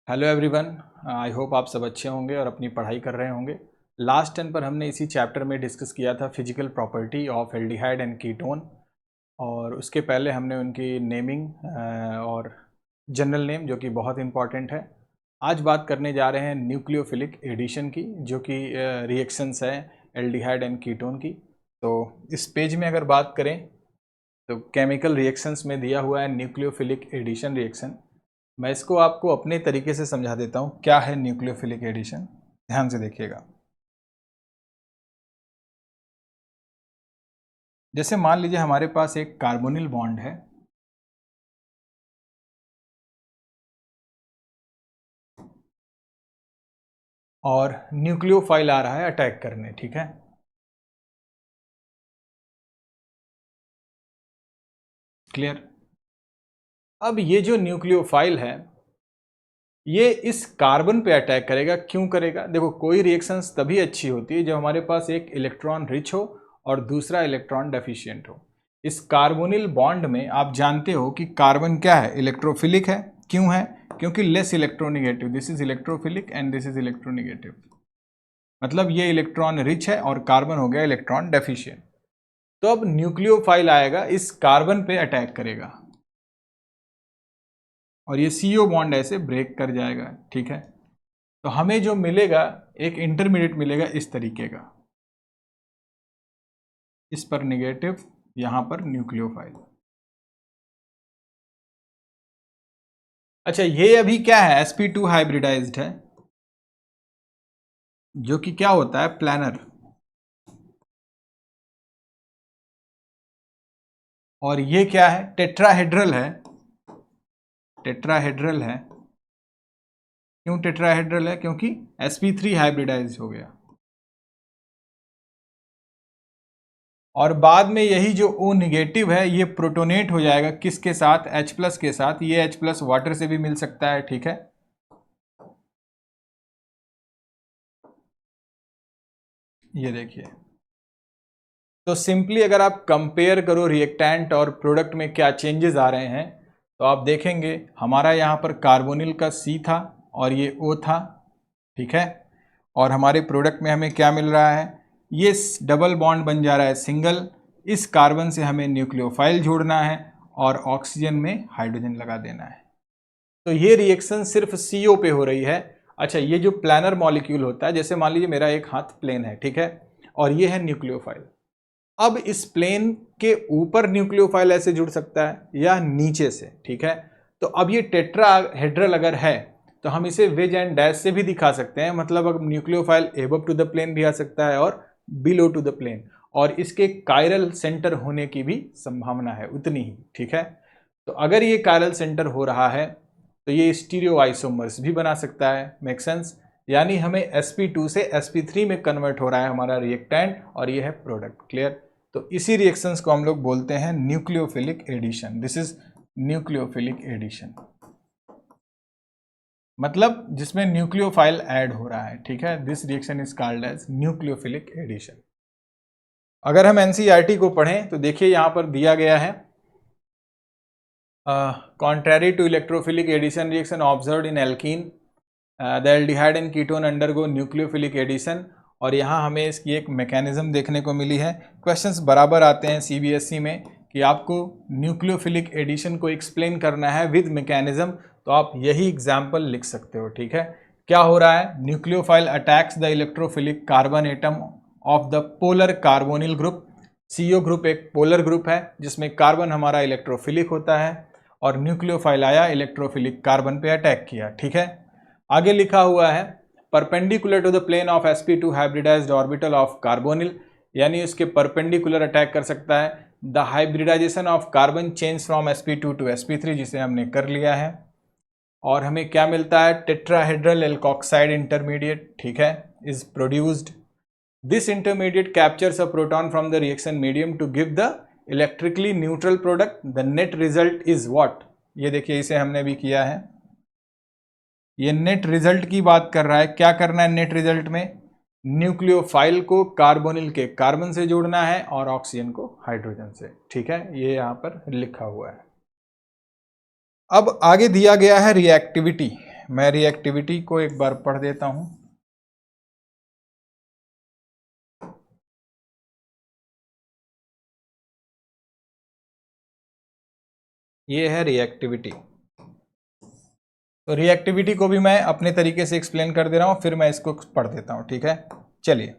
Hello everyone, I hope आप सब अच्छे होंगे और अपनी पढ़ाई कर रहे होंगे। लास्ट टाइम पर हमने इसी चैप्टर में डिस्कस किया था physical property of aldehyde and ketone, और उसके पहले हमने उनकी नेमिंग और जनरल नेम जो कि बहुत इंपॉर्टेंट है। आज बात करने जा रहे हैं न्यूक्लियोफिलिक एडिशन की, जो कि रिएक्शंस है एल्डिहाइड एंड कीटोन की। तो इस पेज में अगर बात करें तो केमिकल रिएक्शंस में दिया हुआ है न्यूक्लियोफिलिक एडिशन रिएक्शन। मैं इसको आपको अपने तरीके से समझा देता हूँ क्या है न्यूक्लियोफिलिक एडिशन। ध्यान से देखिएगा। जैसे मान लीजिए हमारे पास एक कार्बोनिल बॉन्ड है और न्यूक्लियोफाइल आ रहा है अटैक करने, ठीक है। क्लियर। अब ये जो न्यूक्लियोफाइल है ये इस कार्बन पे अटैक करेगा। क्यों करेगा? देखो, कोई रिएक्शंस तभी अच्छी होती है जब हमारे पास एक इलेक्ट्रॉन रिच हो और दूसरा इलेक्ट्रॉन डेफिशिएंट हो। इस कार्बोनिल बॉन्ड में आप जानते हो कि कार्बन क्या है, इलेक्ट्रोफिलिक है। क्यों है? क्योंकि less electronegative. This is electrophilic and this is electronegative. मतलब ये इलेक्ट्रॉन रिच है और कार्बन हो गया इलेक्ट्रॉन डेफिशिएंट। तो अब न्यूक्लियोफाइल आएगा, इस कार्बन पे अटैक करेगा और ये CO बॉन्ड ऐसे ब्रेक कर जाएगा, ठीक है। तो हमें जो मिलेगा एक इंटरमीडिएट मिलेगा इस तरीके का, इस पर नेगेटिव, यहां पर न्यूक्लियोफाइल। अच्छा, ये अभी क्या है? sp2 हाइब्रिडाइज्ड है, जो कि क्या होता है, प्लानर। और ये क्या है? टेट्राहेड्रल है। टेट्राहेड्रल है। क्यों टेट्राहेड्रल है? क्योंकि sp3 हाइब्रिडाइज हो गया। और बाद में यही जो O निगेटिव है ये प्रोटोनेट हो जाएगा किसके साथ? H+ के साथ। ये H+ वाटर से भी मिल सकता है, ठीक है। ये देखिए, तो सिंपली अगर आप कंपेयर करो रिएक्टेंट और प्रोडक्ट में क्या चेंजेस आ रहे हैं तो आप देखेंगे हमारा यहाँ पर कार्बोनिल का C था और ये O था, ठीक है। और हमारे प्रोडक्ट में हमें क्या मिल रहा है? ये डबल बॉन्ड बन जा रहा है सिंगल। इस कार्बन से हमें न्यूक्लियोफाइल जोड़ना है और ऑक्सीजन में हाइड्रोजन लगा देना है। तो ये रिएक्शन सिर्फ CO पे हो रही है। अच्छा, ये जो प्लानर मॉलिक्यूल होता है, जैसे मान लीजिए मेरा एक हाथ प्लेन है, ठीक है, और ये है न्यूक्लियोफाइल। अब इस प्लेन के ऊपर न्यूक्लियोफाइल ऐसे जुड़ सकता है या नीचे से, ठीक है। तो अब ये टेट्राहेड्रल अगर है तो हम इसे वेज एंड डैश से भी दिखा सकते हैं। मतलब अब nucleophile above to the plane भी आ सकता है और बिलो टू द प्लेन, और इसके कायरल सेंटर होने की भी संभावना है उतनी ही, ठीक है। तो अगर ये कायरल सेंटर हो रहा है तो ये स्टीरियो आइसोमर्स भी बना सकता है। Make sense? यानी हमें sp2 से sp3 में कन्वर्ट हो रहा है हमारा रिएक्टेंट और ये है प्रोडक्ट। क्लियर? तो इसी रिएक्शंस को हम लोग बोलते हैं nucleophilic addition. This is nucleophilic addition, मतलब जिसमें न्यूक्लियोफाइल ऐड हो रहा है, ठीक है। This reaction is called as nucleophilic addition. अगर हम NCERT को पढ़ें तो देखिए यहां पर दिया गया है, contrary to electrophilic addition reaction observed in alkene, the aldehyde and ketone undergo nucleophilic addition। और यहाँ हमें इसकी एक मैकेनिज्म देखने को मिली है। क्वेश्चंस बराबर आते हैं CBSE में कि आपको न्यूक्लियोफिलिक एडिशन को एक्सप्लेन करना है विद मैकेनिज्म, तो आप यही एग्जाम्पल लिख सकते हो, ठीक है। क्या हो रहा है? Nucleophile attacks the electrophilic carbon atom of the polar carbonyl group. CO group एक पोलर ग्रुप है जिसमें कार्बन हमारा इलेक्ट्रोफिलिक होता है और न्यूक्लियोफाइल आया, इलेक्ट्रोफिलिक कार्बन पे अटैक किया, ठीक है। आगे लिखा हुआ है perpendicular to the plane of sp2 hybridised orbital of carbonyl, यानी उसके परपेंडिकुलर अटैक कर सकता है। The hybridisation of carbon change from sp2 to sp3, जिसे हमने कर लिया है। और हमें क्या मिलता है? टेट्राहेड्रल एल्कोक्साइड इंटरमीडिएट, ठीक है, is produced. This intermediate captures a proton from the reaction medium to give the electrically neutral product. The net result is what? ये देखिए, इसे हमने भी किया है। ये नेट रिजल्ट की बात कर रहा है। क्या करना है नेट रिजल्ट में? न्यूक्लियोफाइल को कार्बोनिल के कार्बन से जोड़ना है और ऑक्सीजन को हाइड्रोजन से, ठीक है। ये यहां पर लिखा हुआ है। अब आगे दिया गया है रिएक्टिविटी। मैं रिएक्टिविटी को एक बार पढ़ देता हूं। ये है रिएक्टिविटी। तो रिएक्टिविटी को भी मैं अपने तरीके से एक्सप्लेन कर दे रहा हूं, फिर मैं इसको पढ़ देता हूं, ठीक है। चलिए,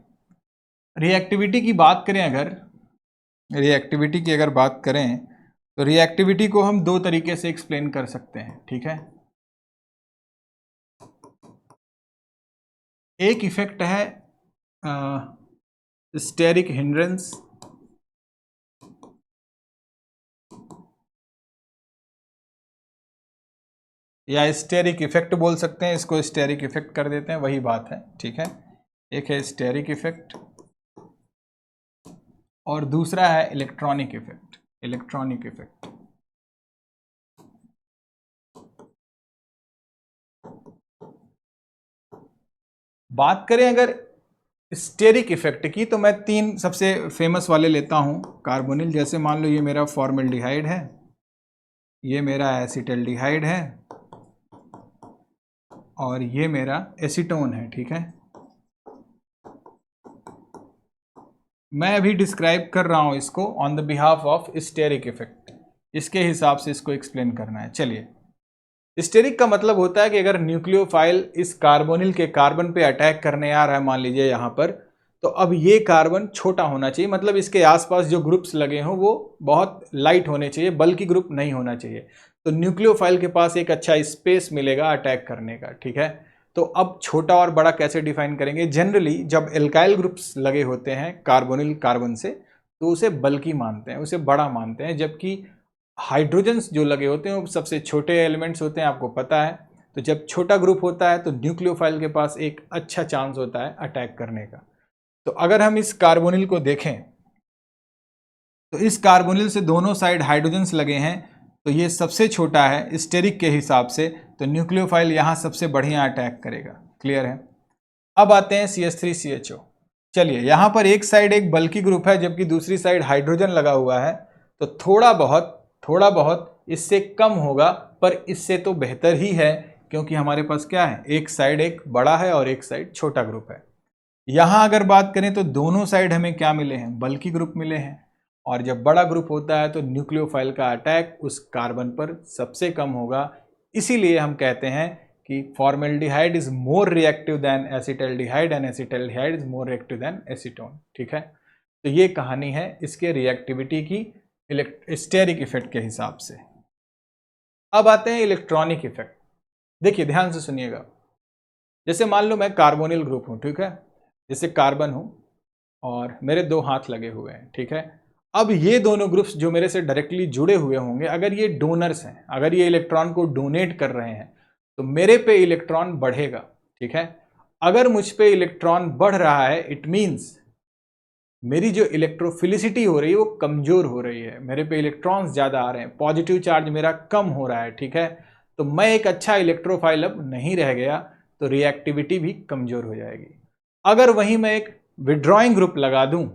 रिएक्टिविटी की बात करें, अगर रिएक्टिविटी की अगर बात करें तो रिएक्टिविटी को हम दो तरीके से एक्सप्लेन कर सकते हैं, ठीक है। एक इफेक्ट है स्टेरिक हिंड्रेंस, या स्टेरिक इफेक्ट बोल सकते हैं, इसको स्टेरिक इफेक्ट कर देते हैं, वही बात है, ठीक है। एक है स्टेरिक इफेक्ट और दूसरा है इलेक्ट्रॉनिक इफेक्ट। इलेक्ट्रॉनिक इफेक्ट बात करें अगर स्टेरिक इफेक्ट की, तो मैं तीन सबसे फेमस वाले लेता हूं कार्बोनिल। जैसे मान लो ये मेरा फॉर्मल्डिहाइड है, ये मेरा एसिटल्डिहाइड है और ये मेरा एसीटोन है, ठीक है। मैं अभी डिस्क्राइब कर रहा हूं इसको on the behalf of steric effect, इसके हिसाब से इसको एक्सप्लेन करना है। चलिए, स्टेरिक का मतलब होता है कि अगर न्यूक्लियोफाइल इस कार्बोनिल के कार्बन पे अटैक करने आ रहा है, मान लीजिए यहाँ पर, तो अब ये कार्बन छोटा होना चाहिए, मतलब इसके आसपास जो ग्रुप्स लगे हों वो बहुत लाइट होने चाहिए, बल्कि ग्रुप नहीं होना चाहिए। तो न्यूक्लियोफाइल के पास एक अच्छा स्पेस मिलेगा अटैक करने का, ठीक है। तो अब छोटा और बड़ा कैसे डिफाइन करेंगे? जनरली जब एल्काइल ग्रुप्स लगे होते हैं कार्बोनिल कार्बन से, तो उसे बल्कि मानते हैं, उसे बड़ा मानते हैं, जबकि हाइड्रोजन्स जो लगे होते हैं वो सबसे छोटे एलिमेंट्स होते हैं, आपको पता है। तो जब छोटा ग्रुप होता है तो न्यूक्लियोफाइल के पास एक अच्छा चांस होता है अटैक करने का। तो अगर हम इस कार्बोनिल को देखें तो इस कार्बोनिल से दोनों साइड हाइड्रोजन्स लगे हैं, तो ये सबसे छोटा है स्टेरिक के हिसाब से, तो न्यूक्लियोफाइल यहाँ सबसे बढ़िया अटैक करेगा। क्लियर है? अब आते हैं CH3CHO। चलिए, यहाँ पर एक साइड एक बल्कि ग्रुप है जबकि दूसरी साइड हाइड्रोजन लगा हुआ है, तो थोड़ा बहुत इससे कम होगा, पर इससे तो बेहतर ही है, क्योंकि हमारे पास क्या है, एक साइड एक बड़ा है और एक साइड छोटा ग्रुप है। यहां अगर बात करें तो दोनों साइड हमें क्या मिले हैं, बल्कि ग्रुप मिले हैं, और जब बड़ा ग्रुप होता है तो न्यूक्लियोफाइल का अटैक उस कार्बन पर सबसे कम होगा। इसीलिए हम कहते हैं कि formaldehyde is more reactive than acetaldehyde and acetaldehyde is more reactive than acetone, ठीक है। तो ये कहानी है इसके रिएक्टिविटी की स्टेरिक इफेक्ट के हिसाब से। अब आते हैं इलेक्ट्रॉनिक इफेक्ट। देखिए, ध्यान से सुनिएगा। जैसे मान लो मैं कार्बोनिल ग्रुप हूं, ठीक है, जैसे कार्बन हूं और मेरे दो हाथ लगे हुए हैं, ठीक है। अब ये दोनों ग्रुप्स जो मेरे से डायरेक्टली जुड़े हुए होंगे, अगर ये डोनर्स हैं, अगर ये इलेक्ट्रॉन को डोनेट कर रहे हैं, तो मेरे पे इलेक्ट्रॉन बढ़ेगा, ठीक है। अगर मुझ पे इलेक्ट्रॉन बढ़ रहा है, इट मीन्स मेरी जो इलेक्ट्रोफिलिसिटी हो रही है वो कमजोर हो रही है, मेरे पे इलेक्ट्रॉन्स ज़्यादा आ रहे हैं, पॉजिटिव चार्ज मेरा कम हो रहा है, ठीक है। तो मैं एक अच्छा इलेक्ट्रोफाइल अब नहीं रह गया, तो रिएक्टिविटी भी कमजोर हो जाएगी। अगर वहीं मैं एक विड्रॉइंग ग्रुप लगा दूं,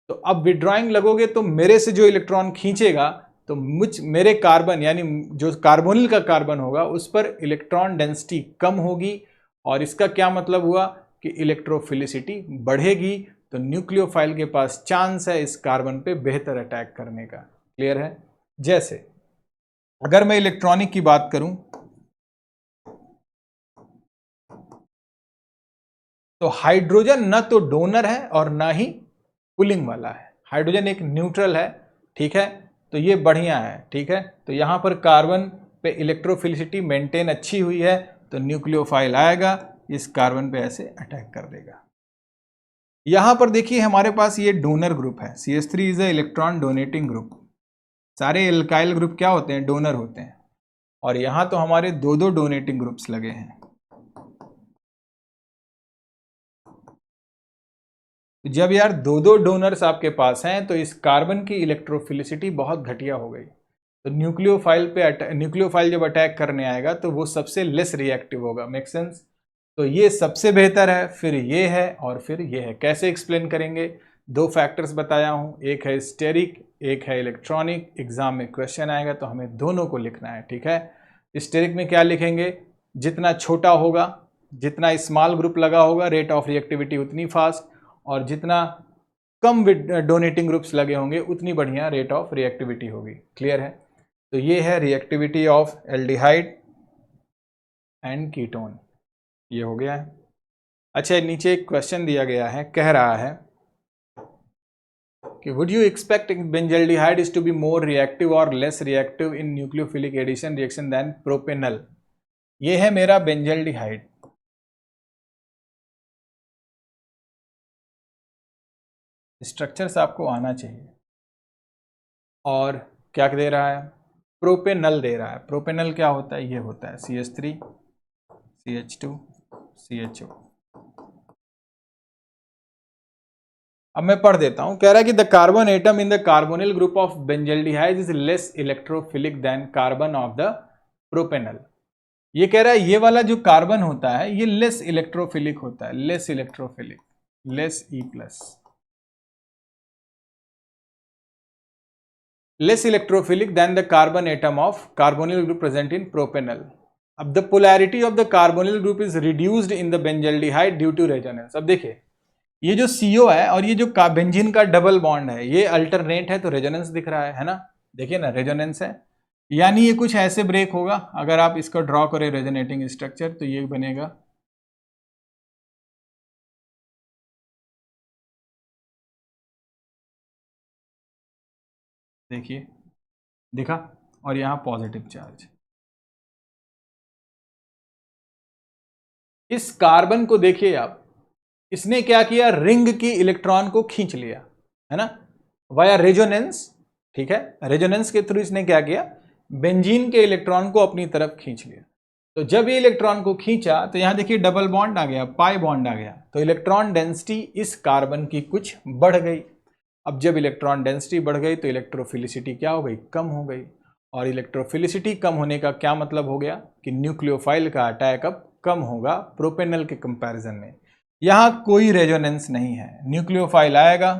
तो अब विड्रॉइंग लगोगे तो मेरे से जो इलेक्ट्रॉन खींचेगा, तो मेरे कार्बन यानी जो कार्बोनिल का कार्बन होगा उस पर इलेक्ट्रॉन डेंसिटी कम होगी, और इसका क्या मतलब हुआ कि इलेक्ट्रोफिलिसिटी बढ़ेगी, तो न्यूक्लियोफाइल के पास चांस है इस कार्बन पे बेहतर अटैक करने का। क्लियर है? जैसे अगर मैं इलेक्ट्रॉनिक की बात करूं तो हाइड्रोजन न तो डोनर है और ना ही पुलिंग वाला है, हाइड्रोजन एक न्यूट्रल है, ठीक है। तो ये बढ़िया है, ठीक है। तो यहां पर कार्बन पे इलेक्ट्रोफिलिसिटी मेंटेन अच्छी हुई है, तो न्यूक्लियोफाइल आएगा, इस कार्बन पे ऐसे अटैक कर देगा। यहां पर देखिए हमारे पास ये डोनर ग्रुप है, CH3 is a electron donating group. सारे एल्काइल ग्रुप क्या होते हैं, डोनर होते हैं, और यहां तो हमारे दो दो डोनेटिंग ग्रुप्स लगे हैं। जब यार दो दो डोनर्स आपके पास हैं, तो इस कार्बन की इलेक्ट्रोफिलिसिटी बहुत घटिया हो गई, तो न्यूक्लियोफाइल जब अटैक करने आएगा तो वो सबसे लेस रिएक्टिव होगा। Make sense? तो ये सबसे बेहतर है, फिर ये है और फिर ये है। कैसे एक्सप्लेन करेंगे? दो फैक्टर्स बताया हूं, एक है स्टेरिक, एक है इलेक्ट्रॉनिक। एग्जाम में क्वेश्चन आएगा तो हमें दोनों को लिखना है, ठीक है। स्टेरिक में क्या लिखेंगे? जितना छोटा होगा, जितना स्मॉल ग्रुप लगा होगा, रेट ऑफ रिएक्टिविटी उतनी फास्ट, और जितना कम डोनेटिंग ग्रुप्स लगे होंगे उतनी बढ़िया रेट ऑफ रिएक्टिविटी होगी। क्लियर है? तो ये है reactivity of aldehyde and ketone, ये हो गया है। अच्छा, नीचे एक क्वेश्चन दिया गया है, कह रहा है कि would you expect benzaldehyde is to be more reactive और less reactive in nucleophilic addition reaction than propanal. ये है मेरा बेंजल्डिहाइड। स्ट्रक्चर्स आपको आना चाहिए। और क्या दे रहा है? प्रोपेनल दे रहा है। प्रोपेनल क्या होता है? ये होता है CH3 CH2 CHO। अब मैं पढ़ देता हूं। कह रहा है कि the carbon atom in the carbonyl group of benzaldehyde is less electrophilic than carbon of the propanal. ये कह रहा है ये वाला जो कार्बन होता है ये लेस इलेक्ट्रोफिलिक होता है, less electrophilic, less E+, less electrophilic than the carbon atom of carbonyl group present in propanol. अब the polarity of the carbonyl group is reduced in the benzaldehyde due to resonance। अब देखिए ये जो CO है और ये जो benzene का डबल बॉन्ड है ये अल्टरनेट है, तो रेजोनेंस दिख रहा है ना? देखिए ना, रेजोनेंस है, यानी ये कुछ ऐसे ब्रेक होगा। अगर आप इसको ड्रॉ करें रेजोनेटिंग स्ट्रक्चर तो ये बनेगा, देखिए दिखा, और यहां पॉजिटिव चार्ज। इस कार्बन को देखिए आप, इसने क्या किया? रिंग की इलेक्ट्रॉन को खींच लिया, है ना, वाया रेजोनेंस। ठीक है, रेजोनेंस के थ्रू इसने क्या किया? बेंजीन के इलेक्ट्रॉन को अपनी तरफ खींच लिया। तो जब ये इलेक्ट्रॉन को खींचा तो यहां देखिए डबल बॉन्ड आ गया, पाई बॉन्ड आ गया, तो इलेक्ट्रॉन डेंसिटी इस कार्बन की कुछ बढ़ गई। अब जब इलेक्ट्रॉन डेंसिटी बढ़ गई तो इलेक्ट्रोफिलिसिटी क्या हो गई? कम हो गई। और इलेक्ट्रोफिलिसिटी कम होने का क्या मतलब हो गया? कि न्यूक्लियोफाइल का अटैक अब कम होगा प्रोपेनल के कंपैरिजन में। यहां कोई रेजोनेंस नहीं है, न्यूक्लियोफाइल आएगा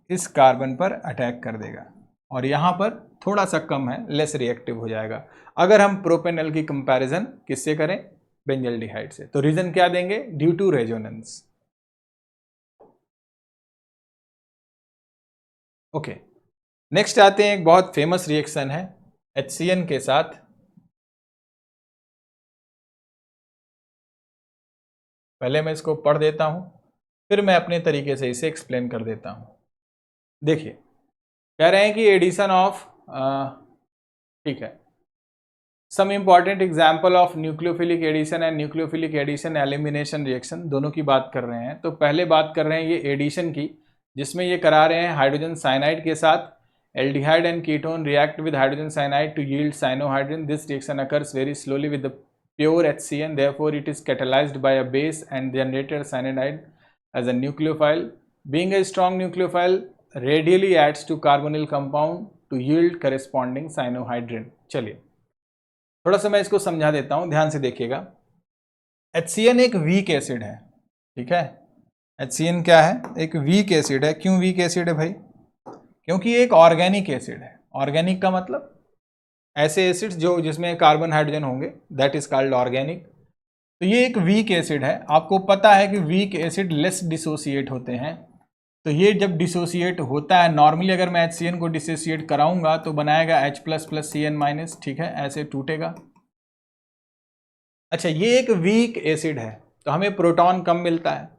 इस कार्बन पर अटैक कर देगा, और यहां पर थोड़ा सा कम है, लेस रिएक्टिव हो जाएगा। अगर हम प्रोपेनल की कंपैरिजन किससे करें? बेंजल्डिहाइड से। तो रीजन क्या देंगे? Due to resonance. Okay, next आते हैं, एक बहुत फेमस रिएक्शन है HCN के साथ। पहले मैं इसको पढ़ देता हूं, फिर मैं अपने तरीके से इसे एक्सप्लेन कर देता हूं। देखिए, कह रहे हैं कि एडिशन ऑफ, ठीक है, some important example of nucleophilic addition and nucleophilic addition elimination reaction, दोनों की बात कर रहे हैं। तो पहले बात कर रहे हैं ये एडिशन की, जिसमें ये करा रहे हैं हाइड्रोजन साइनाइड के साथ aldehyde and ketone react with hydrogen cyanide to yield cyanohydrogen. This reaction occurs very slowly with the pure HCN, therefore it is catalyzed by a base and generated cyanide as a nucleophile. Being a strong nucleophile, radially adds to carbonyl compound to yield corresponding cyanohydrin। चलिए थोड़ा सा मैं इसको समझा देता हूं, ध्यान से देखिएगा। HCN एक वीक एसिड है, ठीक है। HCN क्या है? एक वीक एसिड है। क्यों वीक एसिड है भाई? क्योंकि ये एक ऑर्गेनिक एसिड है। ऑर्गेनिक का मतलब ऐसे एसिड्स जो जिसमें कार्बन हाइड्रोजन होंगे, दैट इज कॉल्ड ऑर्गेनिक। तो ये एक वीक एसिड है। आपको पता है कि वीक एसिड लेस डिसोसिएट होते हैं। तो ये जब डिसोसिएट होता है, नॉर्मली अगर मैं HCN को डिसोसिएट कराऊंगा तो बनाएगा H++CN-, ठीक है, ऐसे टूटेगा। अच्छा, ये एक वीक एसिड है तो हमें प्रोटॉन कम मिलता है।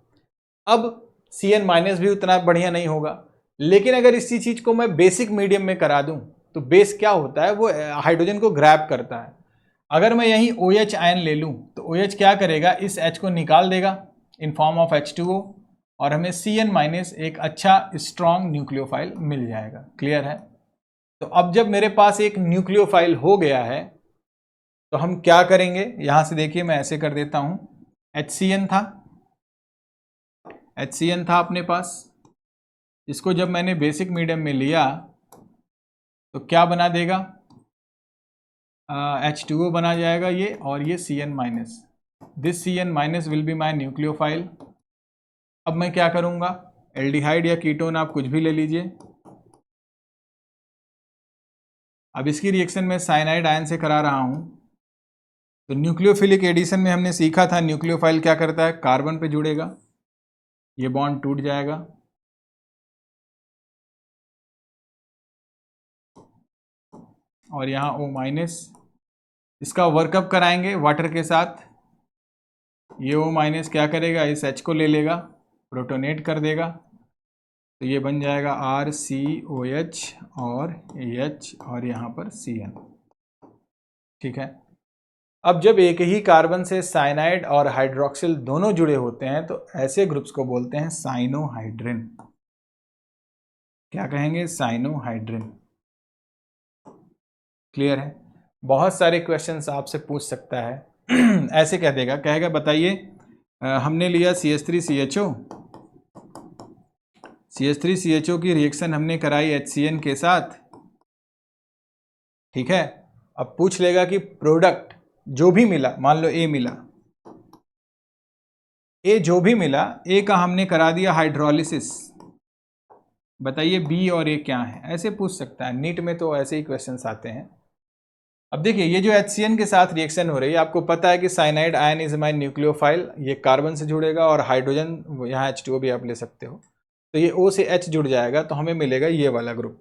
अब CN- भी उतना बढ़िया नहीं होगा, लेकिन अगर इसी चीज को मैं बेसिक मीडियम में करा दूं तो बेस क्या होता है? वो हाइड्रोजन को ग्रैब करता है। अगर मैं यहीं OH आयन ले लूं तो OH क्या करेगा? इस H को निकाल देगा इन फॉर्म ऑफ H2O, और हमें CN- एक अच्छा स्ट्रॉन्ग न्यूक्लियोफाइल मिल जाएगा। क्लियर है? तो अब जब मेरे पास एक न्यूक्लियोफाइल हो गया है तो हम क्या करेंगे? यहां से देखिए, मैं ऐसे कर देता हूं। HCN था अपने पास, इसको जब मैंने बेसिक मीडियम में लिया तो क्या बना देगा? H2O बना जाएगा ये, और ये CN-। This CN- will be my nucleophile. अब मैं क्या करूंगा? एल्डिहाइड या कीटोन आप कुछ भी ले लीजिए। अब इसकी रिएक्शन में साइनाइड आयन से करा रहा हूं तो न्यूक्लियोफिलिक एडिशन में हमने सीखा था न्यूक्लियोफाइल क्या करता है, कार्बन पे जुड़ेगा, ये बॉन्ड टूट जाएगा, और यहाँ O-, इसका वर्कअप कराएंगे वाटर के साथ, ये O- क्या करेगा, इस H को ले लेगा, प्रोटोनेट कर देगा, तो ये बन जाएगा RCOH और H और यहाँ पर Cn। ठीक है। अब जब एक ही कार्बन से साइनाइड और हाइड्रोक्सिल दोनों जुड़े होते हैं तो ऐसे ग्रुप्स को बोलते हैं साइनोहाइड्रिन। क्या कहेंगे, साइनोहाइड्रिन। क्लियर है। बहुत सारे क्वेश्चंस आपसे पूछ सकता है ऐसे कह देगा, कहेगा बताइए हमने लिया CH3CHO, CH3CHO की रिएक्शन हमने कराई HCN के साथ, ठीक है। अब पूछ लेगा कि प्रोडक्ट जो भी मिला, मान लो A मिला, A जो भी मिला, A का हमने करा दिया हाइड्रोलिसिस, बताइए B और A क्या है, ऐसे पूछ सकता है। नीट में तो ऐसे ही क्वेश्चंस आते हैं। अब देखिए ये जो HCN के साथ रिएक्शन हो रही है, आपको पता है कि cyanide ion is my nucleophile, ये कार्बन से जुड़ेगा और हाइड्रोजन यहाँ H2O भी आप ले सकते हो, तो ये O से H जुड़ जाएगा, तो हमें मिलेगा ये वाला ग्रुप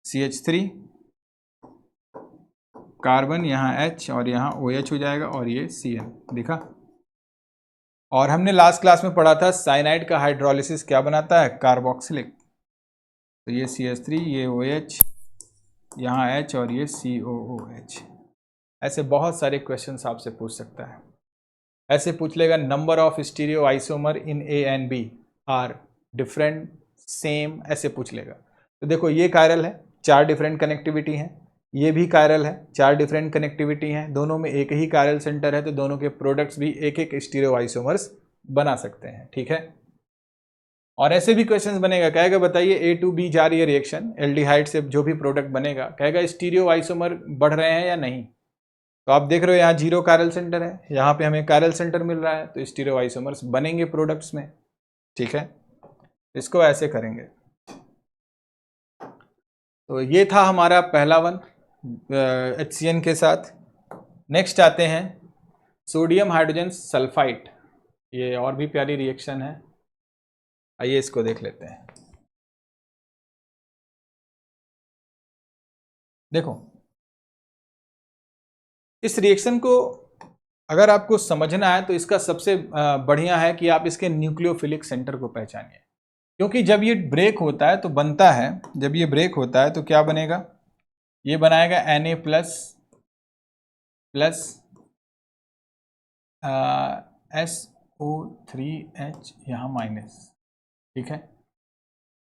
CH3, कार्बन यहाँ H और यहाँ OH हो जाएगा और ये Cn, दिखा। और हमने लास्ट क्लास में पढ़ा था साइनाइड का हाइड्रोलिसिस क्या बनाता है, कार्बोक्सिलिक, तो ये CH3, ये OH, यहाँ H और ये COOH। ऐसे बहुत सारे क्वेश्चंस आपसे पूछ सकता है। ऐसे पूछ लेगा number of stereo isomer in A and B are different, same, ऐसे पूछ लेगा। तो देखो ये कायरल है, 4 डिफरेंट कनेक्टिविटी हैं, ये भी कायरल है, 4 डिफरेंट कनेक्टिविटी हैं, दोनों में एक ही कायरल सेंटर है, तो दोनों के प्रोडक्ट्स भी एक एक स्टीरियो आइसोमर्स बना सकते हैं। ठीक है। और ऐसे भी क्वेश्चंस बनेगा, कहेगा बताइए A to B जा रही है रिएक्शन, एल्डिहाइड से जो भी प्रोडक्ट बनेगा, कहेगा स्टीरियो आइसोमर बढ़ रहे हैं या नहीं, तो आप देख रहे हो यहाँ 0 कायरल सेंटर है, यहाँ पे हमें कायरल सेंटर मिल रहा है, तो स्टीरियो आइसोमर्स बनेंगे प्रोडक्ट्स में। ठीक है, इसको ऐसे करेंगे। तो ये था हमारा पहला वन HCN के साथ। नेक्स्ट आते हैं सोडियम हाइड्रोजन सल्फाइड, ये और भी प्यारी रिएक्शन है, आइए इसको देख लेते हैं। देखो इस रिएक्शन को अगर आपको समझना है तो इसका सबसे बढ़िया है कि आप इसके न्यूक्लियोफिलिक सेंटर को पहचानिए, क्योंकि जब ये ब्रेक होता है तो बनता है, जब ये ब्रेक होता है तो क्या बनेगा, ये बनाएगा Na प्लस SO3H यहाँ माइनस, ठीक है,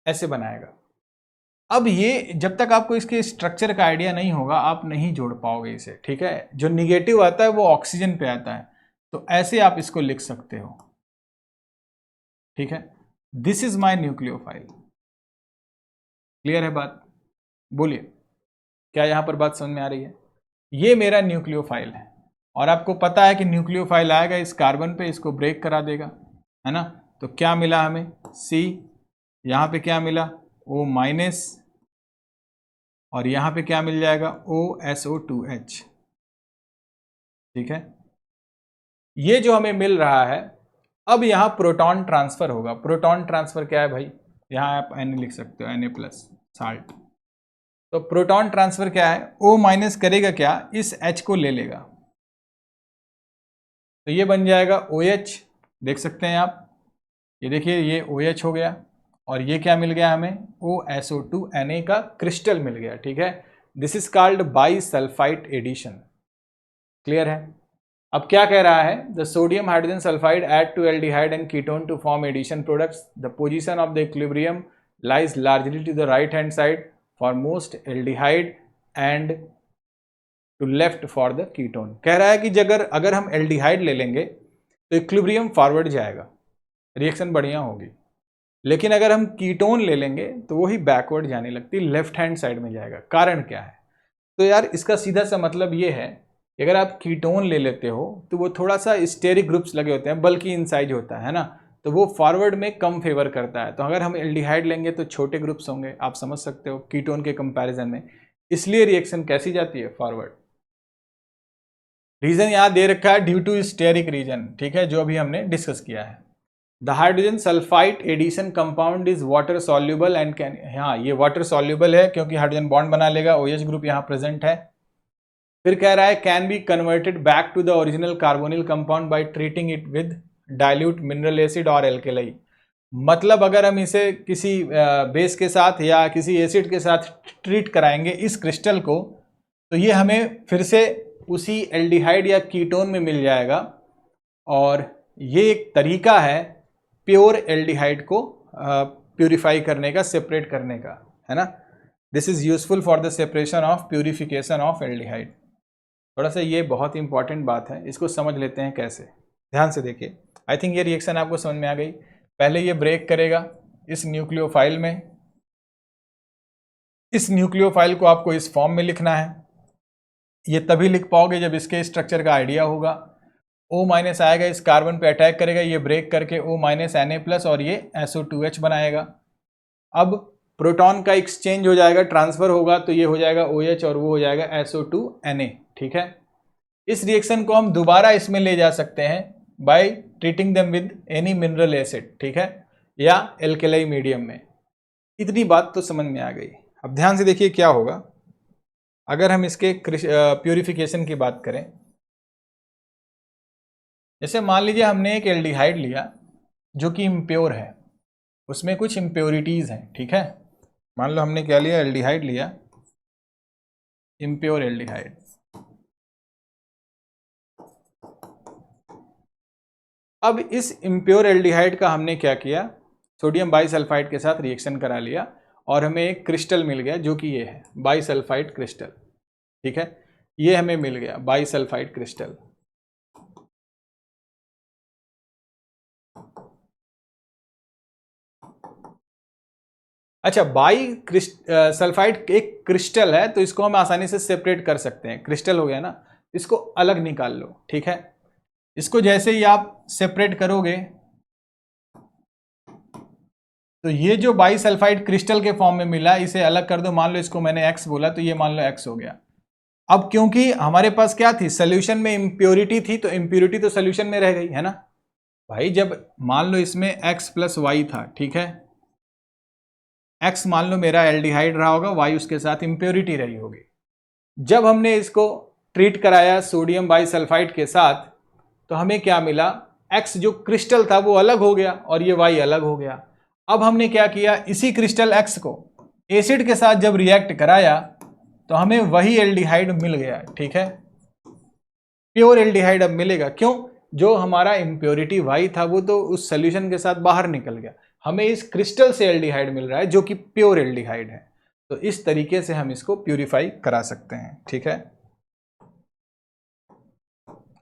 ऐसे बनाएगा। अब ये जब तक आपको इसके स्ट्रक्चर का आइडिया नहीं होगा आप नहीं जोड़ पाओगे इसे। ठीक है, जो निगेटिव आता है वो ऑक्सीजन पे आता है, तो ऐसे आप इसको लिख सकते हो। ठीक है, this is my nucleophile. Clear है बात, बोलिए क्या यहां पर बात समझ में आ रही है। ये मेरा न्यूक्लियोफाइल है और आपको पता है कि न्यूक्लियोफाइल आएगा इस कार्बन पे, इसको ब्रेक करा देगा, है ना। तो क्या मिला हमें C, यहाँ पे क्या मिला O-, और यहाँ पे क्या मिल जाएगा OSO2H। ठीक है, ये जो हमें मिल रहा है, अब यहाँ प्रोटॉन ट्रांसफर होगा। प्रोटॉन ट्रांसफर क्या है भाई, यहाँ आप Na लिख सकते हो, Na प्लस साल्ट। तो प्रोटॉन ट्रांसफर क्या है, O- करेगा क्या, इस H को ले लेगा, तो ये बन जाएगा OH, देख सकते हैं आप, ये देखिए ये OH हो गया, और ये क्या मिल गया हमें OSO2 Na का क्रिस्टल मिल गया। ठीक है, this is called bisulphide addition. Clear है। अब क्या कह रहा है, the sodium hydrogen sulphide add to aldehyde and ketone to form addition products, the position of the equilibrium lies largely to the right hand side for most aldehyde and to left for the ketone. कह रहा है कि अगर हम aldehyde ले लेंगे तो equilibrium forward जाएगा, रिएक्शन बढ़िया होगी, लेकिन अगर हम कीटोन ले लेंगे तो वही बैकवर्ड जाने लगती, लेफ्ट हैंड साइड में जाएगा। कारण क्या है, तो यार इसका सीधा सा मतलब ये है कि अगर आप कीटोन ले लेते हो तो वो थोड़ा सा स्टेरिक ग्रुप्स लगे होते हैं, बल्कि इन साइज होता है ना, तो वो फॉरवर्ड में कम फेवर करता है। तो अगर हम एल्डिहाइड लेंगे तो छोटे ग्रुप्स होंगे, आप समझ सकते हो, कीटोन के कंपैरिजन में, इसलिए रिएक्शन कैसी जाती है, फॉरवर्ड। रीजन यहाँ दे रखा है ड्यू टू स्टेरिक रीजन, ठीक है, जो अभी हमने डिस्कस किया है। The hydrogen sulphide addition compound is water soluble and can, हाँ ये वाटर सॉल्यूबल है क्योंकि हाइड्रोजन बॉन्ड बना लेगा, OH ग्रुप यहाँ प्रेजेंट है। फिर कह रहा है can be converted back to the original carbonyl compound by treating it with dilute mineral acid और एल्केलाई। मतलब अगर हम इसे किसी बेस के साथ या किसी एसिड के साथ ट्रीट कराएंगे इस क्रिस्टल को, तो ये हमें फिर से उसी एल्डिहाइड या कीटोन में मिल जाएगा। और ये एक तरीका है प्योर एल्डिहाइड को प्यूरिफाई करने का, सेपरेट करने का, है ना। This is useful for the separation of purification of aldehyde. थोड़ा सा ये बहुत इंपॉर्टेंट बात है, इसको समझ लेते हैं कैसे। ध्यान से देखिए, आई थिंक ये रिएक्शन आपको समझ में आ गई। पहले ये ब्रेक करेगा इस न्यूक्लियोफाइल में, इस न्यूक्लियोफाइल को आपको इस फॉर्म में लिखना है। ये तभी लिख पाओगे जब इसके स्ट्रक्चर का आइडिया होगा। O- आएगा, इस कार्बन पे अटैक करेगा, ये ब्रेक करके O- Na+ और ये SO2H बनाएगा। अब प्रोटॉन का एक्सचेंज हो जाएगा, ट्रांसफर होगा, तो ये हो जाएगा OH और वो हो जाएगा SO2Na, ठीक है। इस रिएक्शन को हम दोबारा इसमें ले जा सकते हैं by treating them with any mineral acid, ठीक है, या एल्केलाई मीडियम में। इतनी बात तो समझ में आ गई। अब ध्यान से देखिए क्या होगा अगर हम इसके प्यूरिफिकेशन की बात करें। जैसे मान लीजिए हमने एक एल्डिहाइड लिया जो कि इम्प्योर है, उसमें कुछ इम्प्योरिटीज़ हैं, ठीक है। मान लो हमने क्या लिया, एल्डिहाइड लिया, इम्प्योर एल्डिहाइड। अब इस इम्प्योर एल्डिहाइड का हमने क्या किया, सोडियम बाइसल्फाइड के साथ रिएक्शन करा लिया और हमें एक क्रिस्टल मिल गया जो कि ये है बाइसल्फाइड क्रिस्टल, ठीक है। ये हमें मिल गया बाइसल्फाइड क्रिस्टल। अच्छा, सल्फाइड एक क्रिस्टल है तो इसको हम आसानी से सेपरेट कर सकते हैं। क्रिस्टल हो गया ना, इसको अलग निकाल लो, ठीक है। इसको जैसे ही आप सेपरेट करोगे तो ये जो बाइसल्फाइड क्रिस्टल के फॉर्म में मिला, इसे अलग कर दो। मान लो इसको मैंने X बोला तो ये मान लो X हो गया। अब क्योंकि हमारे पास क्या थी, सोल्यूशन में इम्प्योरिटी थी, तो इम्प्योरिटी तो सोल्यूशन में रह गई, है ना भाई। जब मान लो इसमें X+Y था, ठीक है, X मान लो मेरा एल्डिहाइड रहा होगा, Y उसके साथ इम्प्योरिटी रही होगी। जब हमने इसको ट्रीट कराया सोडियम बाइसल्फाइड के साथ तो हमें क्या मिला, X जो क्रिस्टल था वो अलग हो गया और ये Y अलग हो गया। अब हमने क्या किया, इसी क्रिस्टल X को एसिड के साथ जब रिएक्ट कराया तो हमें वही एल्डिहाइड मिल गया, ठीक है। प्योर एल्डिहाइड अब मिलेगा, क्यों, जो हमारा इम्प्योरिटी Y था वो तो उस सोल्यूशन के साथ बाहर निकल गया, हमें इस क्रिस्टल से एल्डिहाइड मिल रहा है जो कि प्योर एल्डिहाइड है। तो इस तरीके से हम इसको प्यूरिफाई करा सकते हैं, ठीक है।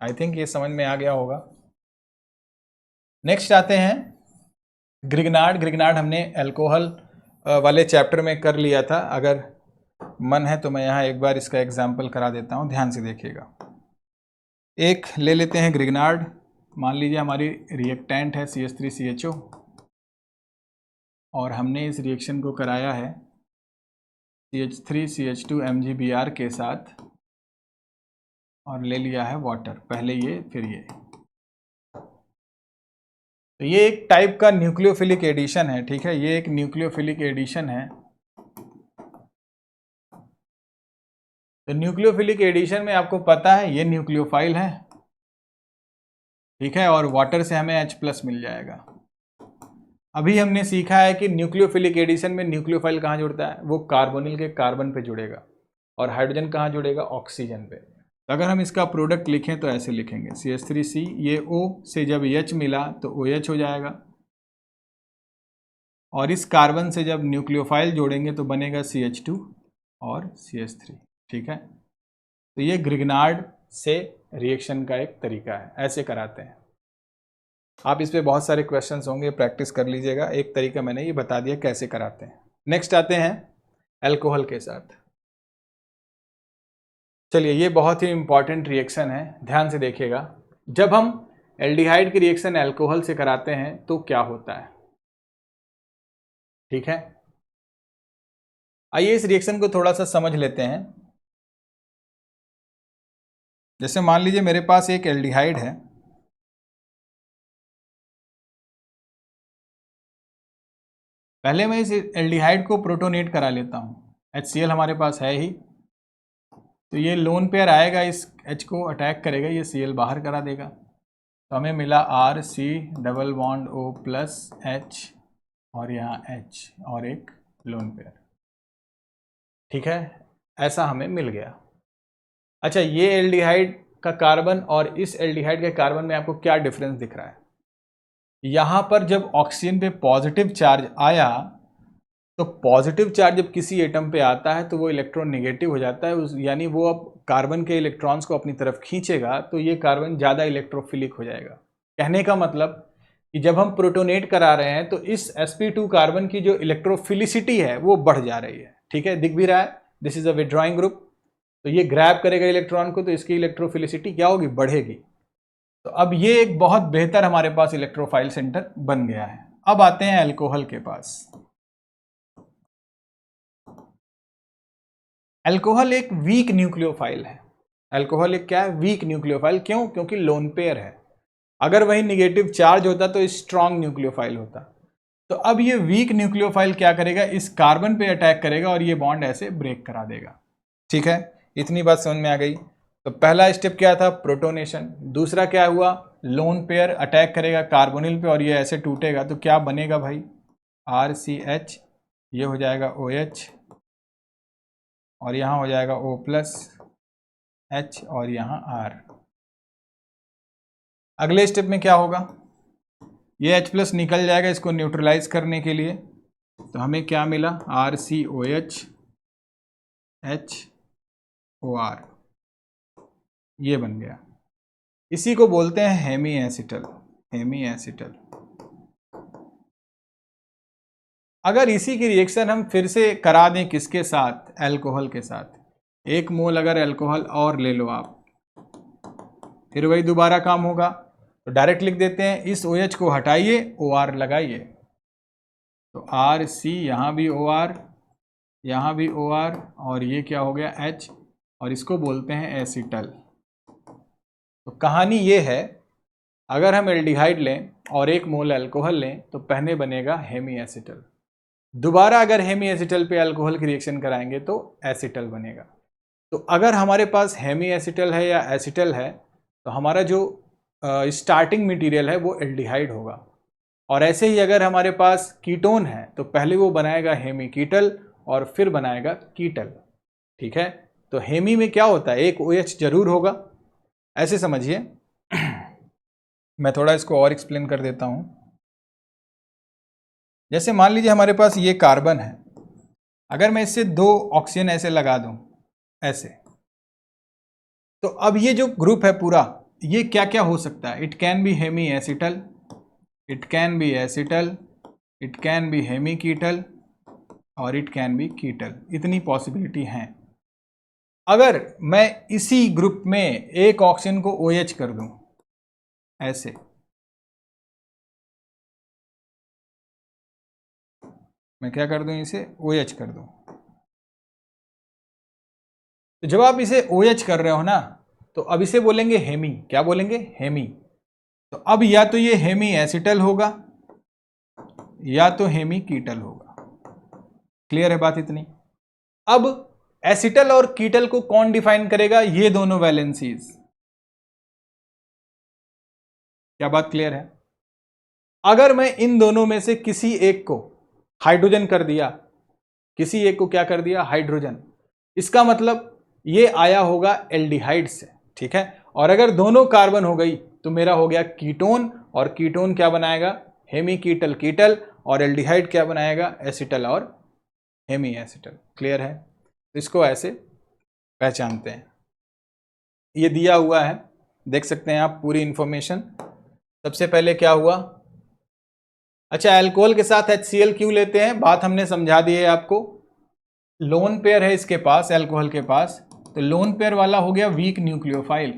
आई थिंक ये समझ में आ गया होगा। नेक्स्ट आते हैं ग्रिग्नार्ड। ग्रिग्नार्ड हमने अल्कोहल वाले चैप्टर में कर लिया था, अगर मन है तो मैं यहाँ एक बार इसका एग्जाम्पल करा देता हूँ, ध्यान से देखिएगा। एक ले लेते हैं ग्रिग्नार्ड। मान लीजिए हमारी रिएक्टेंट है CH3CHO और हमने इस रिएक्शन को कराया है CH3CH2 MgBr के साथ और ले लिया है वाटर, पहले ये फिर ये। तो ये एक टाइप का न्यूक्लियोफिलिक एडिशन है, ठीक है, ये एक न्यूक्लियोफिलिक एडिशन है। तो न्यूक्लियोफिलिक एडिशन में आपको पता है ये न्यूक्लियोफाइल है, ठीक है, और वाटर से हमें H+ मिल जाएगा। अभी हमने सीखा है कि न्यूक्लियोफिलिक एडिशन में न्यूक्लियोफाइल कहाँ जुड़ता है, वो कार्बोनिल के कार्बन पे जुड़ेगा और हाइड्रोजन कहाँ जुड़ेगा, ऑक्सीजन पे। तो अगर हम इसका प्रोडक्ट लिखें तो ऐसे लिखेंगे CH3C, ये O से जब H मिला तो OH हो जाएगा और इस कार्बन से जब न्यूक्लियोफाइल जोड़ेंगे तो बनेगा CH2 और CH3, ठीक है। तो ये ग्रिग्नार्ड से रिएक्शन का एक तरीका है, ऐसे कराते हैं। आप इस पे बहुत सारे क्वेश्चंस होंगे, प्रैक्टिस कर लीजिएगा। एक तरीका मैंने ये बता दिया कैसे कराते हैं। नेक्स्ट आते हैं अल्कोहल के साथ। चलिए, ये बहुत ही इंपॉर्टेंट रिएक्शन है, ध्यान से देखिएगा। जब हम एल्डिहाइड की रिएक्शन अल्कोहल से कराते हैं तो क्या होता है, ठीक है। आइए इस रिएक्शन को थोड़ा सा समझ लेते हैं। जैसे मान लीजिए मेरे पास एक एल्डिहाइड है, पहले मैं इस एल्डिहाइड को प्रोटोनेट करा लेता हूँ। HCl हमारे पास है ही, तो ये लोन पेयर आएगा, इस H को अटैक करेगा, ये Cl बाहर करा देगा, तो हमें मिला RC double bond O plus H और यहाँ H और एक लोन पेयर। ठीक है, ऐसा हमें मिल गया। अच्छा, ये एल्डिहाइड का कार्बन और इस एल्डिहाइड के कार्बन में आपको क्या डिफरेंस दिख रहा है? यहाँ पर जब ऑक्सीजन पे पॉजिटिव चार्ज आया, तो पॉजिटिव चार्ज जब किसी एटम पे आता है तो वो इलेक्ट्रॉन नेगेटिव हो जाता है, यानी वो अब कार्बन के इलेक्ट्रॉन्स को अपनी तरफ खींचेगा, तो ये कार्बन ज़्यादा इलेक्ट्रोफिलिक हो जाएगा। कहने का मतलब कि जब हम प्रोटोनेट करा रहे हैं तो इस sp2 कार्बन की जो इलेक्ट्रोफिलिसिटी है वो बढ़ जा रही है। ठीक है, दिख भी रहा है, this is a withdrawing group, तो ये ग्रैब करेगा इलेक्ट्रॉन को, तो इसकी इलेक्ट्रोफिलिसिटी क्या होगी? बढ़ेगी। तो अब ये एक बहुत बेहतर हमारे पास इलेक्ट्रोफाइल सेंटर बन गया है। अब आते हैं अल्कोहल के पास। अल्कोहल एक वीक न्यूक्लियोफाइल है। अल्कोहल एक क्या है? Weak nucleophile. क्यों? क्योंकि लोन पेयर है। अगर वही निगेटिव चार्ज होता तो स्ट्रॉन्ग न्यूक्लियोफाइल होता। तो अब ये वीक न्यूक्लियोफाइल क्या करेगा? इस कार्बन पे अटैक करेगा और ये बॉन्ड ऐसे ब्रेक करा देगा। ठीक है, इतनी बात समझ में आ गई। तो पहला स्टेप क्या था? प्रोटोनेशन। दूसरा क्या हुआ? लोन पेयर अटैक करेगा कार्बोनिल पे और ये ऐसे टूटेगा, तो क्या बनेगा भाई? RCH, ये हो जाएगा OH और यहाँ हो जाएगा O प्लस H और यहाँ R। अगले स्टेप में क्या होगा? ये H प्लस निकल जाएगा इसको न्यूट्रलाइज करने के लिए, तो हमें क्या मिला? RCOH HOR, ये बन गया। इसी को बोलते हैं हेमी एसिटल। Hemy acetal. अगर इसी की रिएक्शन हम फिर से करा दें किसके साथ? अल्कोहल के साथ। 1 मोल अगर अल्कोहल और ले लो आप, फिर वही दोबारा काम होगा। तो डायरेक्ट लिख देते हैं, इस OH को हटाइए, OR लगाइए, तो RC, यहाँ भी OR, यहाँ भी OR और ये क्या हो गया? H, और इसको बोलते हैं एसिटल। तो कहानी ये है, अगर हम एल्डिहाइड लें और 1 मोल अल्कोहल लें तो पहले बनेगा हेमी एसिटल। दोबारा अगर हेमी एसिटल पे अल्कोहल की रिएक्शन कराएंगे तो एसिटल बनेगा। तो अगर हमारे पास हेमी एसिटल है या एसिटल है, तो हमारा जो स्टार्टिंग मटेरियल है वो एल्डिहाइड होगा। और ऐसे ही अगर हमारे पास कीटोन है तो पहले वो बनाएगा हेमी कीटल और फिर बनाएगा कीटल। ठीक है, तो हेमी में क्या होता है? एक OH जरूर होगा, ऐसे समझिए। मैं थोड़ा इसको और एक्सप्लेन कर देता हूं। जैसे मान लीजिए हमारे पास ये कार्बन है, अगर मैं इससे 2 ऑक्सीजन ऐसे लगा दूं, ऐसे, तो अब ये जो ग्रुप है पूरा, ये क्या क्या हो सकता है? It can be hemiacetal, it can be acetal, it can be hemiketal और इट कैन बी कीटल। इतनी पॉसिबिलिटी हैं। अगर मैं इसी ग्रुप में एक ऑक्सीजन को OH कर दूं, ऐसे, मैं क्या कर दूं? इसे OH कर दूं, तो जब आप इसे OH कर रहे हो ना, तो अब इसे बोलेंगे हेमी। क्या बोलेंगे? हेमी। तो अब या तो ये हेमी एसिटल होगा या तो हेमी कीटल होगा। क्लियर है बात इतनी? अब एसिटल और कीटल को कौन डिफाइन करेगा? ये दोनों वैलेंसीज। क्या बात क्लियर है? अगर मैं इन दोनों में से किसी एक को हाइड्रोजन कर दिया, किसी एक को क्या कर दिया? हाइड्रोजन, इसका मतलब ये आया होगा एल्डिहाइड से। ठीक है, और अगर दोनों कार्बन हो गई तो मेरा हो गया कीटोन, और कीटोन क्या बनाएगा? हेमी कीटल कीटल, और एल्डिहाइड क्या बनाएगा? एसिटल और हेमी एसिटल। क्लियर है? तो इसको ऐसे पहचानते हैं। ये दिया हुआ है, देख सकते हैं आप पूरी इंफॉर्मेशन। सबसे पहले क्या हुआ? अच्छा, अल्कोहल के साथ HCl क्यों लेते हैं? बात हमने समझा दी है आपको। लोन पेयर है इसके पास, अल्कोहल के पास, तो लोन पेयर वाला हो गया वीक न्यूक्लियोफाइल।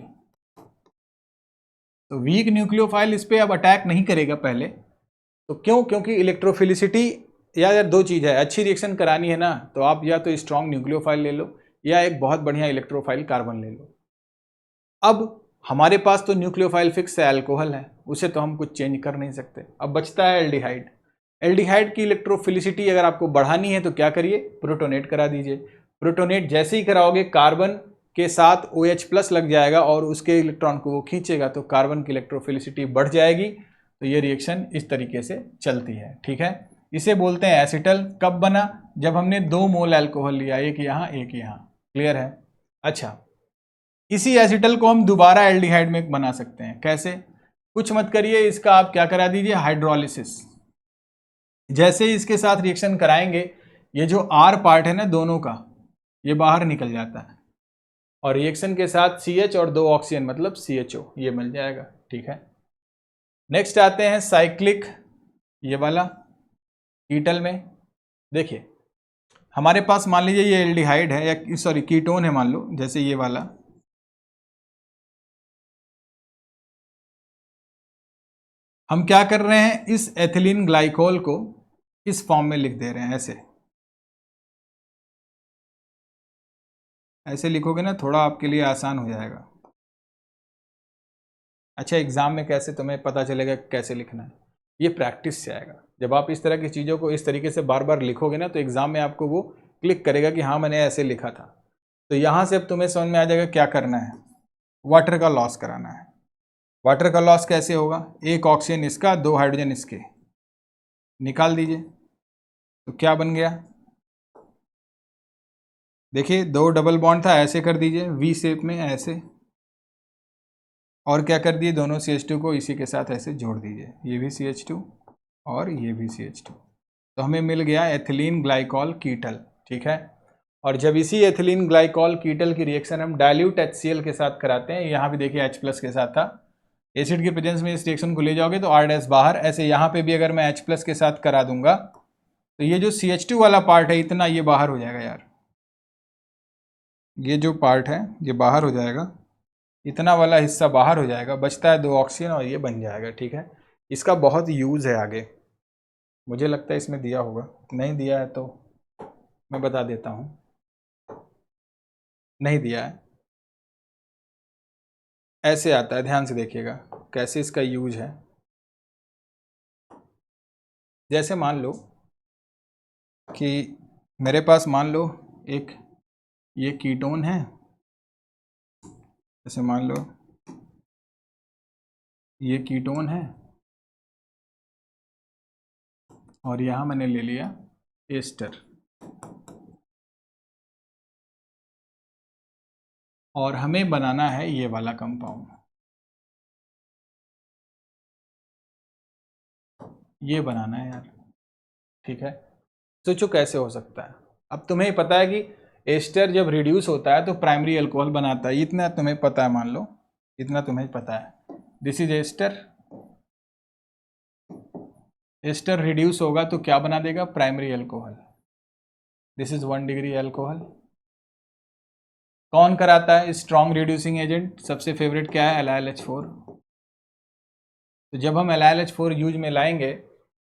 तो वीक न्यूक्लियोफाइल इस पे अब अटैक नहीं करेगा पहले। तो क्यों? क्योंकि इलेक्ट्रोफिलिसिटी, या 2 चीज़ है, अच्छी रिएक्शन करानी है ना, तो आप या तो स्ट्रॉन्ग न्यूक्लियोफाइल ले लो या एक बहुत बढ़िया इलेक्ट्रोफाइल कार्बन ले लो। अब हमारे पास तो न्यूक्लियोफाइल फिक्स है, अल्कोहल है, उसे तो हम कुछ चेंज कर नहीं सकते। अब बचता है एल्डिहाइड। एल्डिहाइड की इलेक्ट्रोफिलिसिटी अगर आपको बढ़ानी है तो क्या करिए, प्रोटोनेट करा दीजिए। प्रोटोनेट जैसे ही कराओगे कार्बन के साथ OH+ लग जाएगा और उसके इलेक्ट्रॉन को वो खींचेगा, तो कार्बन की इलेक्ट्रोफिलिसिटी बढ़ जाएगी। तो ये रिएक्शन इस तरीके से चलती है, ठीक है। इसे बोलते हैं एसिटल। कब बना, जब हमने 2 मोल अल्कोहल लिया, एक यहाँ एक यहाँ। क्लियर है। अच्छा, इसी एसिटल को हम दोबारा एल्डिहाइड में बना सकते हैं। कैसे, कुछ मत करिए, इसका आप क्या करा दीजिए, हाइड्रोलिसिस। जैसे ही इसके साथ रिएक्शन कराएंगे, ये जो R पार्ट है ना दोनों का, ये बाहर निकल जाता है और रिएक्शन के साथ CH और 2 ऑक्सीजन मतलब CHO ये मिल जाएगा, ठीक है। नेक्स्ट आते हैं साइक्लिक, ये वाला कीटल में। देखिए हमारे पास मान लीजिए ये एल्डिहाइड है या सॉरी कीटोन है, मान लो जैसे ये वाला। हम क्या कर रहे हैं, इस एथिलीन ग्लाइकोल को इस फॉर्म में लिख दे रहे हैं। ऐसे ऐसे लिखोगे ना, थोड़ा आपके लिए आसान हो जाएगा। अच्छा, एग्जाम में कैसे तुम्हें पता चलेगा कैसे लिखना है, ये प्रैक्टिस से आएगा। जब आप इस तरह की चीज़ों को इस तरीके से बार बार लिखोगे ना, तो एग्जाम में आपको वो क्लिक करेगा कि हाँ मैंने ऐसे लिखा था। तो यहाँ से अब तुम्हें समझ में आ जाएगा क्या करना है, वाटर का लॉस कराना है। वाटर का लॉस कैसे होगा, एक ऑक्सीजन इसका, 2 हाइड्रोजन इसके, निकाल दीजिए। तो क्या बन गया, देखिए 2 डबल बॉन्ड था, ऐसे कर दीजिए V शेप में ऐसे, और क्या कर दिए, दोनों CH2 को इसी के साथ ऐसे जोड़ दीजिए, ये भी CH2 और ये भी CH2। तो हमें मिल गया एथिलीन ग्लाइकॉल कीटल, ठीक है। और जब इसी एथिलीन ग्लाइकॉल कीटल की रिएक्शन हम डाइल्यूट HCl के साथ कराते हैं, यहाँ भी देखिए H+ के साथ था, एसिड के प्रेजेंस में इस रिएक्शन को ले जाओगे तो R- बाहर, ऐसे यहाँ पे भी अगर मैं H+ के साथ करा दूंगा तो ये जो CH2 वाला पार्ट है इतना, ये बाहर हो जाएगा यार, ये जो पार्ट है ये बाहर हो जाएगा, इतना वाला हिस्सा बाहर हो जाएगा, बचता है 2 ऑक्सीजन और ये बन जाएगा, ठीक है। इसका बहुत यूज़ है आगे, मुझे लगता है इसमें दिया होगा, नहीं दिया है तो मैं बता देता हूँ, नहीं दिया है। ऐसे आता है, ध्यान से देखिएगा कैसे इसका यूज है। जैसे मान लो कि मेरे पास मान लो एक ये कीटोन है, जैसे मान लो ये कीटोन है और यहाँ मैंने ले लिया एस्टर, और हमें बनाना है ये वाला कंपाउंड, ये बनाना है यार, ठीक है। सोचो कैसे हो सकता है। अब तुम्हें पता है कि एस्टर जब रिड्यूस होता है तो प्राइमरी अल्कोहल बनाता है, इतना तुम्हें पता है, मान लो इतना तुम्हें पता है। This is ester, ester reduce होगा तो क्या बना देगा, primary alcohol. This is 1 degree alcohol. कौन कराता है, स्ट्रॉन्ग रिड्यूसिंग एजेंट, सबसे फेवरेट क्या है, LiLH4। तो जब हम LiLH4 यूज में लाएंगे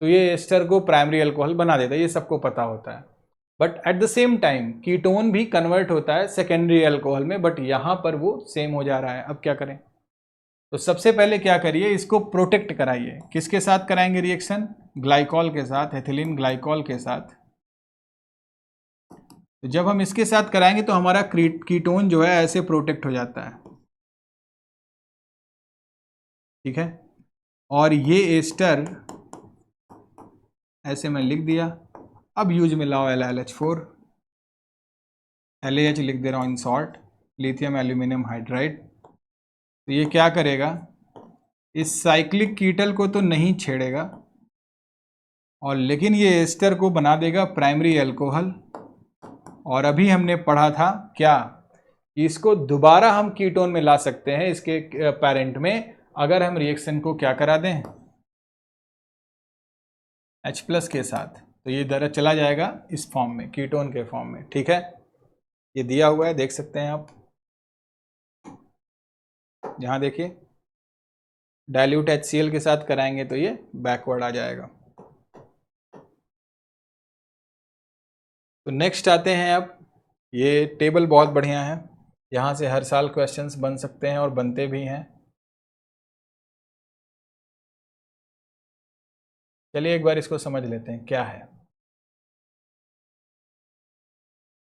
तो ये एस्टर को प्राइमरी अल्कोहल बना देता है, ये सबको पता होता है। But at the same time ketone भी कन्वर्ट होता है सेकेंडरी अल्कोहल में, बट यहाँ पर वो सेम हो जा रहा है। अब क्या करें, तो सबसे पहले क्या करिए, इसको प्रोटेक्ट कराइए। किसके साथ कराएंगे रिएक्शन, ग्लाइकॉल के साथ, एथिलीन ग्लाइकॉल के साथ। तो जब हम इसके साथ कराएंगे तो हमारा कीटोन जो है ऐसे प्रोटेक्ट हो जाता है, ठीक है। और ये एस्टर ऐसे मैं लिख दिया। अब यूज में लाओ LiLH4, LAH लिख दे रहा हूँ in short, lithium aluminium hydride. तो ये क्या करेगा, इस साइक्लिक कीटल को तो नहीं छेड़ेगा, और लेकिन ये एस्टर को बना देगा प्राइमरी अल्कोहल। और अभी हमने पढ़ा था क्या, इसको दोबारा हम कीटोन में ला सकते हैं इसके पेरेंट में, अगर हम रिएक्शन को क्या करा दें, H+ के साथ। तो ये दर चला जाएगा इस फॉर्म में, कीटोन के फॉर्म में, ठीक है। ये दिया हुआ है, देख सकते हैं आप, यहाँ देखिए डाइल्यूट HCl के साथ कराएंगे तो ये बैकवर्ड आ जाएगा। तो नेक्स्ट आते हैं अब, ये टेबल बहुत बढ़िया है, यहाँ से हर साल क्वेश्चंस बन सकते हैं और बनते भी हैं। चलिए एक बार इसको समझ लेते हैं क्या है।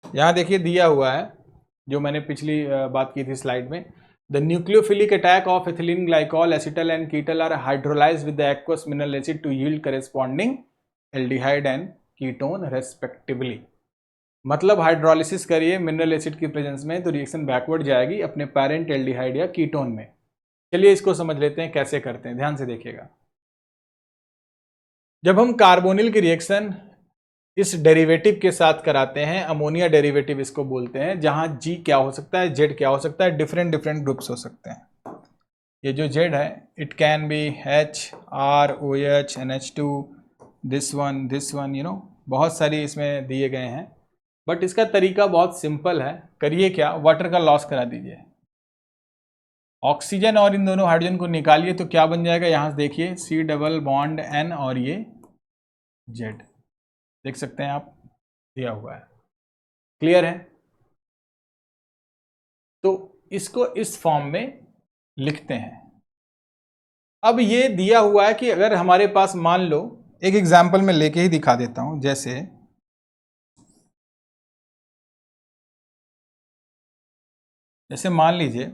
यहाँ देखिए दिया हुआ है जो मैंने पिछली बात की थी स्लाइड में। The nucleophilic attack of ethylene glycol acetal and ketal are hydrolysed with the aqueous mineral acid to yield corresponding aldehyde and ketone respectively. मतलब हाइड्रोलिसिस करिए मिनरल एसिड की प्रेजेंस में तो रिएक्शन बैकवर्ड जाएगी अपने पेरेंट एल्डिहाइड या ketone में। चलिए इसको समझ लेते हैं कैसे करते हैं, ध्यान से देखिएगा। जब हम कार्बोनिल की रिएक्शन इस डेरिवेटिव के साथ कराते हैं, अमोनिया डेरिवेटिव इसको बोलते हैं, जहां जी क्या हो सकता है, जेड क्या हो सकता है, डिफरेंट डिफरेंट ग्रुप्स हो सकते हैं। ये जो जेड है it can be H R O H NH2 this one बहुत सारी इसमें दिए गए हैं। बट इसका तरीका बहुत सिंपल है। करिए क्या, वाटर का लॉस करा दीजिए, ऑक्सीजन और इन दोनों हाइड्रोजन को निकालिए तो क्या बन जाएगा, यहां से देखिए C डबल बॉन्ड N और ये जेड देख सकते हैं आप, दिया हुआ है। क्लियर है? तो इसको इस फॉर्म में लिखते हैं। अब ये दिया हुआ है कि अगर हमारे पास मान लो, एक एग्जांपल में लेके ही दिखा देता हूं, जैसे मान लीजिए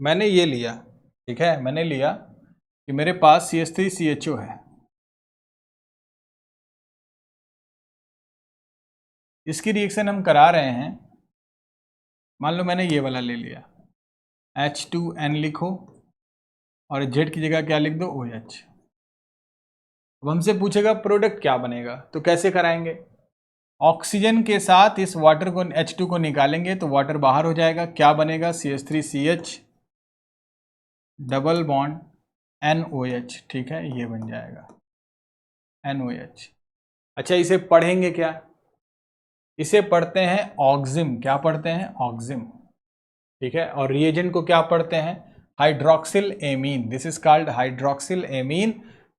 मैंने ये लिया, ठीक है, मैंने लिया कि मेरे पास CH3CHO है, इसकी रिएक्शन हम करा रहे हैं। मान लो मैंने ये वाला ले लिया, H2N लिखो और जेड की जगह क्या लिख दो, OH। अब हमसे पूछेगा प्रोडक्ट क्या बनेगा, तो कैसे कराएंगे, ऑक्सीजन के साथ इस वाटर को H2 को निकालेंगे तो वाटर बाहर हो जाएगा, क्या बनेगा, CH3CH डबल बॉन्ड NOH, ठीक है, ये बन जाएगा NOH। अच्छा इसे पढ़ेंगे क्या, इसे पढ़ते हैं ऑक्सिम, क्या पढ़ते हैं, ऑक्सिम, ठीक है। और रिएजेंट को क्या पढ़ते हैं, hydroxyl amine, this is called hydroxyl amine.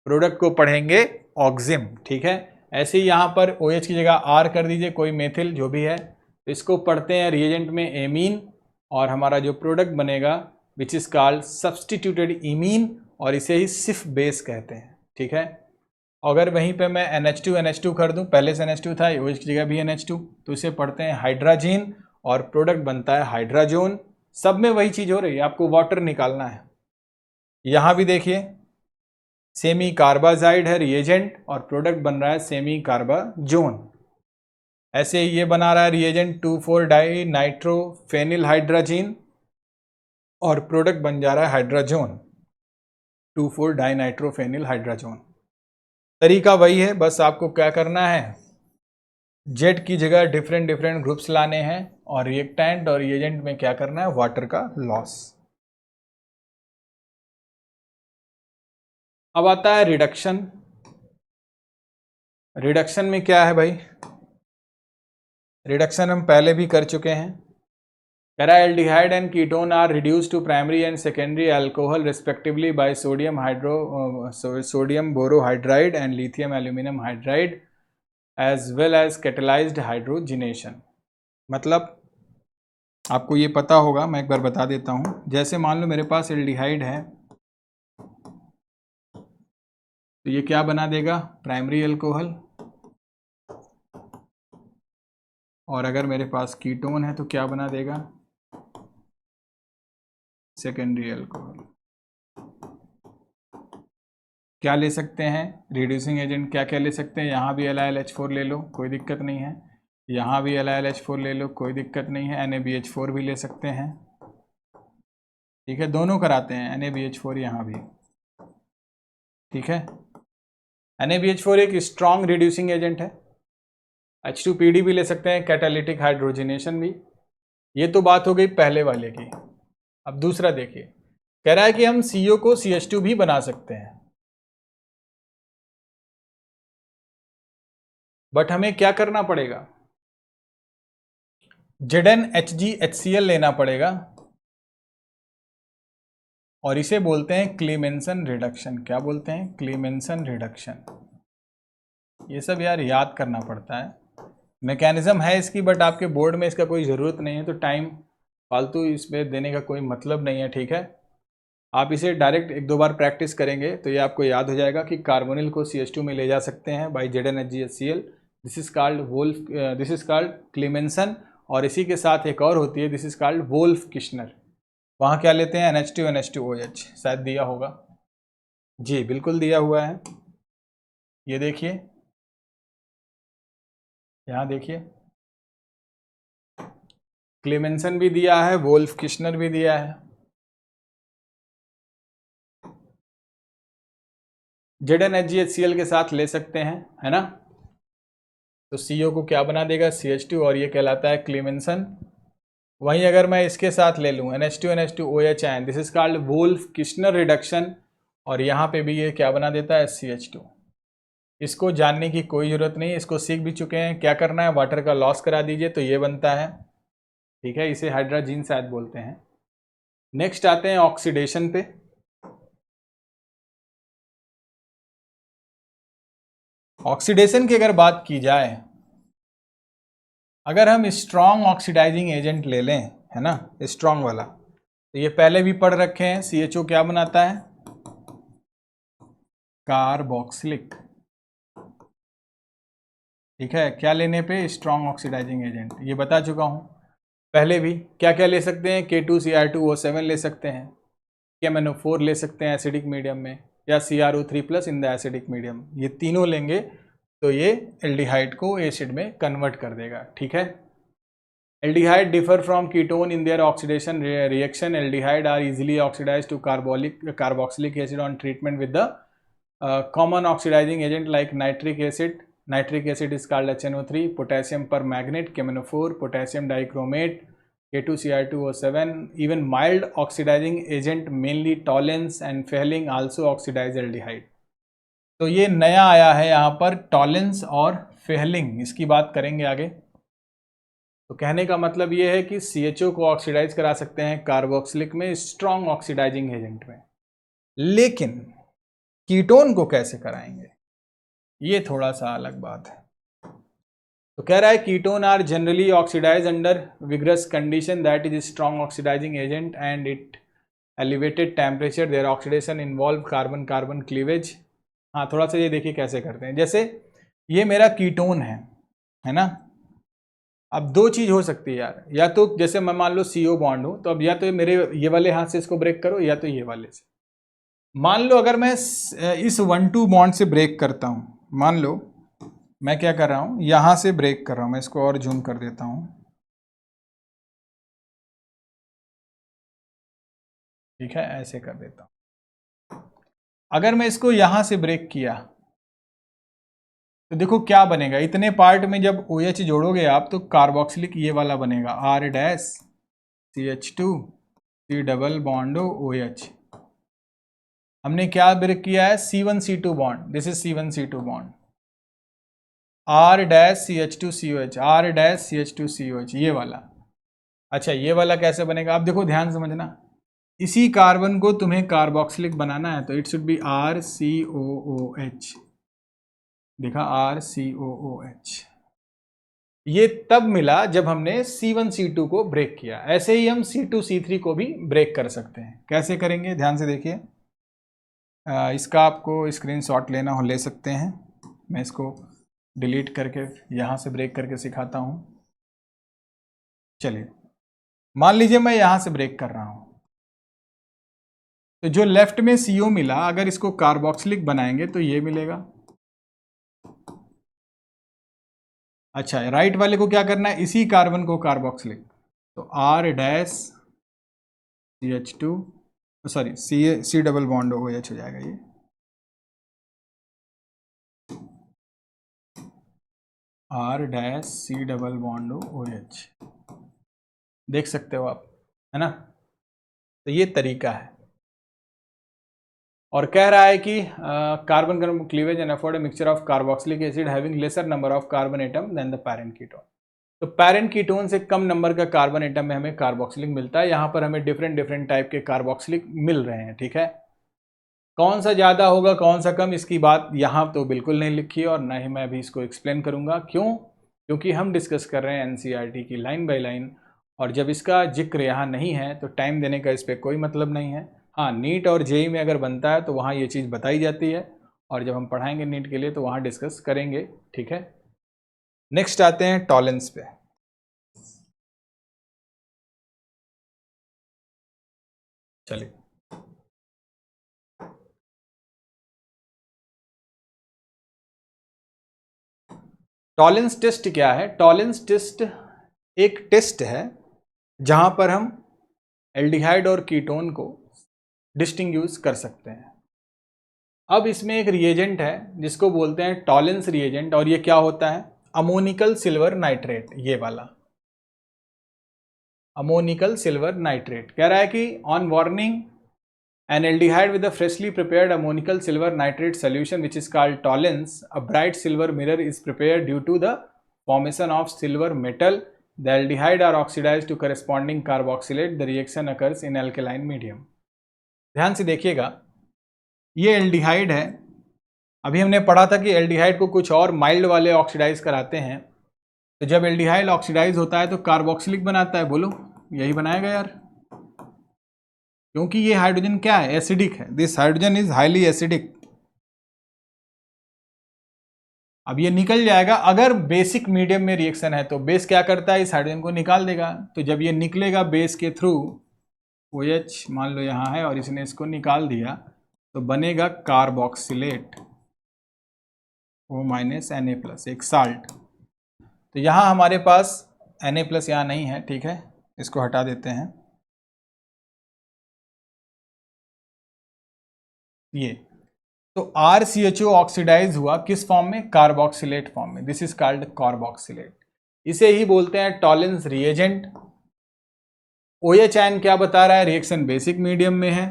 Product को पढ़ेंगे ऑक्सिम, ठीक है। ऐसे ही यहाँ पर OH की जगह R कर दीजिए, कोई मेथिल जो भी है, तो इसको पढ़ते हैं रिएजेंट में एमीन, और हमारा जो प्रोडक्ट बनेगा which is called substituted imine, और इसे ही सिफ बेस कहते हैं, ठीक है। अगर वहीं पे मैं NH2 कर दूं, पहले से NH2 था, OH की जगह भी NH2, तो इसे पढ़ते हैं हाइड्राजीन, और प्रोडक्ट बनता है हाइड्राजोन। सब में वही चीज हो रही है, आपको वाटर निकालना है। यहां भी देखिए सेमी कार्बाजाइड है रिएजेंट, और प्रोडक्ट बन रहा है सेमी कार्बाजोन। ऐसे ये बना रहा है रिएजेंट 2,4-डाई नाइट्रोफेनिल हाइड्राजीन, और प्रोडक्ट बन जा रहा है हाइड्राजोन 2,4-डाई नाइट्रोफेनिल हाइड्राजोन। तरीका वही है, बस आपको क्या करना है, जेड की जगह डिफरेंट डिफरेंट ग्रुप्स लाने हैं, और रिएक्टेंट और रिएजेंट में क्या करना है, वाटर का लॉस। अब आता है रिडक्शन। रिडक्शन में क्या है भाई, रिडक्शन हम पहले भी कर चुके हैं। Aldehyde and ketone are reduced to primary and secondary alcohol respectively by sodium borohydride and lithium aluminium hydride as well as catalysed hydrogenation. मतलब आपको ये पता होगा, मैं एक बार बता देता हूं। जैसे मान लो मेरे पास एल्डिहाइड है, तो ये क्या बना देगा, प्राइमरी अल्कोहल, और अगर मेरे पास कीटोन है तो क्या बना देगा, सेकेंडरी अल्कोहल। क्या ले सकते हैं रिड्यूसिंग एजेंट, क्या क्या ले सकते हैं, यहाँ भी LiLH4 ले लो, कोई दिक्कत नहीं है, यहाँ भी LiLH4 ले लो, कोई दिक्कत नहीं है, NaBH4 भी ले सकते हैं, ठीक है, दोनों कराते हैं NaBH4 यहाँ भी, ठीक है। NaBH4 एक स्ट्रॉन्ग रिड्यूसिंग एजेंट है। H2PD भी ले सकते हैं, कैटालिटिक हाइड्रोजिनेशन भी। ये तो बात हो गई पहले वाले की। अब दूसरा देखिए, कह रहा है कि हम CO को CH2 भी बना सकते हैं, बट हमें क्या करना पड़ेगा, ZnHgHCl लेना पड़ेगा, और इसे बोलते हैं क्लीमेंसन रिडक्शन। क्या बोलते हैं, क्लीमेंसन रिडक्शन। ये सब यार याद करना पड़ता है, मैकेनिज्म है इसकी, बट आपके बोर्ड में इसका कोई ज़रूरत नहीं है, तो टाइम फालतू इस पर देने का कोई मतलब नहीं है, ठीक है। आप इसे डायरेक्ट 1-2 बार प्रैक्टिस करेंगे तो ये आपको याद हो जाएगा कि कार्बोनिल को CH2 में ले जा सकते हैं by ZnHgHCl, this is called Wolff, this is called Clemmensen, और इसी के साथ एक और होती है, this is called Wolff Kishner. वहाँ क्या लेते हैं, NH2NH2OH, शायद दिया होगा जी, बिल्कुल दिया हुआ है, ये देखिए, यहाँ देखिए, क्लीमेंसन भी दिया है, वोल्फ किश्नर भी दिया है। ZnHgHCl के साथ ले सकते हैं, है ना, तो CO को क्या बना देगा, CH2, और ये कहलाता है क्लीमेंसन। वहीं अगर मैं इसके साथ ले लूँ NH2NH2OH ion, this is called Wolff Kishner reduction, और यहाँ पे भी ये क्या बना देता है, CH2। इसको जानने की कोई ज़रूरत नहीं, इसको सीख भी चुके हैं, क्या करना है, वाटर का लॉस करा दीजिए तो ये बनता है, ठीक है, इसे हाइड्रोजीन शायद बोलते हैं। नेक्स्ट आते हैं ऑक्सीडेशन पे। ऑक्सीडेशन की अगर बात की जाए, अगर हम स्ट्रॉन्ग ऑक्सीडाइजिंग एजेंट ले लें, है ना, स्ट्रॉन्ग वाला, तो ये पहले भी पढ़ रखे हैं, CHO क्या बनाता है, कार्बोक्सिलिक, ठीक है, क्या लेने पे, स्ट्रॉन्ग ऑक्सीडाइजिंग एजेंट, ये बता चुका हूँ पहले भी। क्या क्या ले सकते हैं, K2Cr2O7 ले सकते हैं, KMnO4 ले सकते हैं एसिडिक मीडियम में, या CrO3+ in the acidic medium, ये तीनों लेंगे तो ये एल्डिहाइड को एसिड में कन्वर्ट कर देगा, ठीक है। Aldehyde differ from ketone in their oxidation reaction, aldehyde are easily oxidised to carboxylic acid on treatment with the common oxidizing agent like nitric acid. Nitric acid is called HNO3, potassium permanganate, KMnO4, potassium dichromate, K2Cr2O7. Even mild oxidizing agent mainly toluenes and phenylene also oxidize aldehyde. तो ये नया आया है यहाँ पर, Tollens और Fehling, इसकी बात करेंगे आगे। तो कहने का मतलब ये है कि CHO को ऑक्सीडाइज करा सकते हैं कार्बोक्सिलिक में, स्ट्रॉन्ग ऑक्सीडाइजिंग एजेंट में, लेकिन कीटोन को कैसे कराएंगे, ये थोड़ा सा अलग बात है। तो कह रहा है ketone are generally oxidise under vigorous condition, that is strong oxidising agent and it elevated temperature, their oxidation involve carbon carbon cleavage. हाँ, थोड़ा सा ये देखिए कैसे करते हैं, जैसे ये मेरा कीटोन है ना, अब दो चीज हो सकती है यार, या तो जैसे मैं मान लो CO बॉन्ड हूं, तो अब या तो मेरे ये वाले हाथ से इसको ब्रेक करो, या तो ये वाले से। मान लो अगर मैं इस 1,2 बॉन्ड से ब्रेक करता हूं, मान लो मैं क्या कर रहा हूं, यहां से ब्रेक कर रहा हूं, मैं इसको और जूम कर देता हूं, ठीक है, ऐसे कर देता हूं। अगर मैं इसको यहां से ब्रेक किया तो देखो क्या बनेगा, इतने पार्ट में जब OH जोड़ोगे आप तो कार्बोक्सिलिक ये वाला बनेगा, R-CH2 C double bond OH। हमने क्या ब्रेक किया है, C1C2 bond, this is C1C2 bond, R-CH2COH, R-CH2COH, ये वाला। अच्छा, ये वाला कैसे बनेगा, आप देखो ध्यान समझना, इसी कार्बन को तुम्हें कार्बोक्सिलिक बनाना है तो इट शुड बी RCOOH, देखा, RCOOH। ये तब मिला जब हमने C1C2 को ब्रेक किया। ऐसे ही हम C2C3 को भी ब्रेक कर सकते हैं, कैसे करेंगे ध्यान से देखिए, इसका आपको स्क्रीनशॉट लेना हो ले सकते हैं, मैं इसको डिलीट करके यहाँ से ब्रेक करके सिखाता हूँ। चलिए, मान लीजिए मैं यहाँ से ब्रेक कर रहा हूँ, तो जो लेफ्ट में CO मिला, अगर इसको कार्बोक्सिलिक बनाएंगे तो ये मिलेगा। अच्छा, राइट वाले को क्या करना है, इसी कार्बन को कार्बोक्सिलिक, तो R-CH2, sorry C double bond OH हो जाएगा ये, R-C डबल बॉन्ड OH, देख सकते हो आप, है ना। तो ये तरीका है, और कह रहा है कि carbon carbon cleavage and afford mixture of carboxylic acid having lesser number of carbon atom than the parent ketone. तो पैरेंट कीटोन से कम नंबर का कार्बन एटम में हमें कार्बोक्सिलिक मिलता है। यहाँ पर हमें डिफरेंट टाइप के कार्बोक्सिलिक मिल रहे हैं, ठीक है। कौन सा ज़्यादा होगा कौन सा कम, इसकी बात यहाँ तो बिल्कुल नहीं लिखी है और ना ही मैं अभी इसको एक्सप्लेन करूँगा। क्यों? क्योंकि हम डिस्कस कर रहे हैं एनसीईआरटी की लाइन बाय लाइन, और जब इसका जिक्र यहाँ नहीं है तो टाइम देने का इस पर कोई मतलब नहीं है। हाँ, नीट और जेई में अगर बनता है तो वहाँ ये चीज़ बताई जाती है, और जब हम पढ़ाएंगे नीट के लिए तो वहाँ डिस्कस करेंगे। ठीक है, नेक्स्ट आते हैं टॉलेंस पे। चलिए, टॉलेंस टेस्ट क्या है? टॉलेंस टेस्ट एक टेस्ट है जहां पर हम एल्डिहाइड और कीटोन को डिस्टिंग्विश कर सकते हैं। अब इसमें एक रिएजेंट है जिसको बोलते हैं टॉलेंस रिएजेंट, और ये क्या होता है? Ammoniacal silver nitrate. ये वाला अमोनिकल सिल्वर नाइट्रेट कह रहा है कि on warning an aldehyde with a freshly prepared ammonical silver nitrate solution which is called tollens, a bright silver mirror is prepared due to the formation of silver metal. The aldehyde are oxidized to corresponding carboxylate. The reaction occurs in alkaline medium. ध्यान से देखिएगा, ये aldehyde है। अभी हमने पढ़ा था कि एल्डिहाइड को कुछ और माइल्ड वाले ऑक्सीडाइज कराते हैं, तो जब एल्डिहाइड ऑक्सीडाइज होता है तो कार्बोक्सिलिक बनाता है। बोलो, यही बनाएगा यार, क्योंकि ये हाइड्रोजन क्या है? एसिडिक है। This hydrogen is highly acidic. अब ये निकल जाएगा। अगर बेसिक मीडियम में रिएक्शन है तो बेस क्या करता है? इस हाइड्रोजन को निकाल देगा। तो जब ये निकलेगा बेस के थ्रू, OH मान लो यहाँ है और इसने इसको निकाल दिया, तो बनेगा कार्बोक्सिलेट, O-Na+, एक साल्ट। तो यहाँ हमारे पास Na+ यहाँ नहीं है, ठीक है, इसको हटा देते हैं। ये तो RCHO ऑक्सीडाइज हुआ किस फॉर्म में? कार्बोक्सिलेट फॉर्म में। This is called carboxylate. इसे ही बोलते हैं टॉलेंस रिएजेंट। OH आयन क्या बता रहा है? रिएक्शन बेसिक मीडियम में है,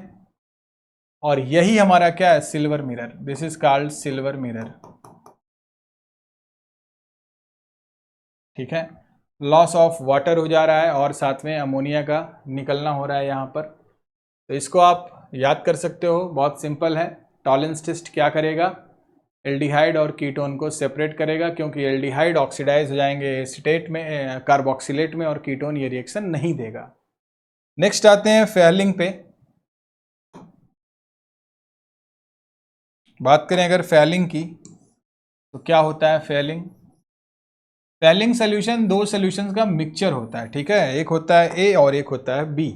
और यही हमारा क्या है? Silver mirror. This is called silver mirror. ठीक है, लॉस ऑफ वाटर हो जा रहा है और साथ में अमोनिया का निकलना हो रहा है यहाँ पर। तो इसको आप याद कर सकते हो, बहुत सिंपल है। टॉलेंस टेस्ट क्या करेगा? एल्डिहाइड और कीटोन को सेपरेट करेगा, क्योंकि एल्डिहाइड ऑक्सीडाइज हो जाएंगे एसीटेट में, कार्बोक्सिलेट में, और कीटोन ये रिएक्शन नहीं देगा। नेक्स्ट आते हैं फेयरलिंग पे। बात करें अगर फेयरलिंग की तो क्या होता है फेयरलिंग? फेयरलिंग सोल्यूशन दो सॉल्यूशंस का मिक्सचर होता है। ठीक है, एक होता है ए और एक होता है B.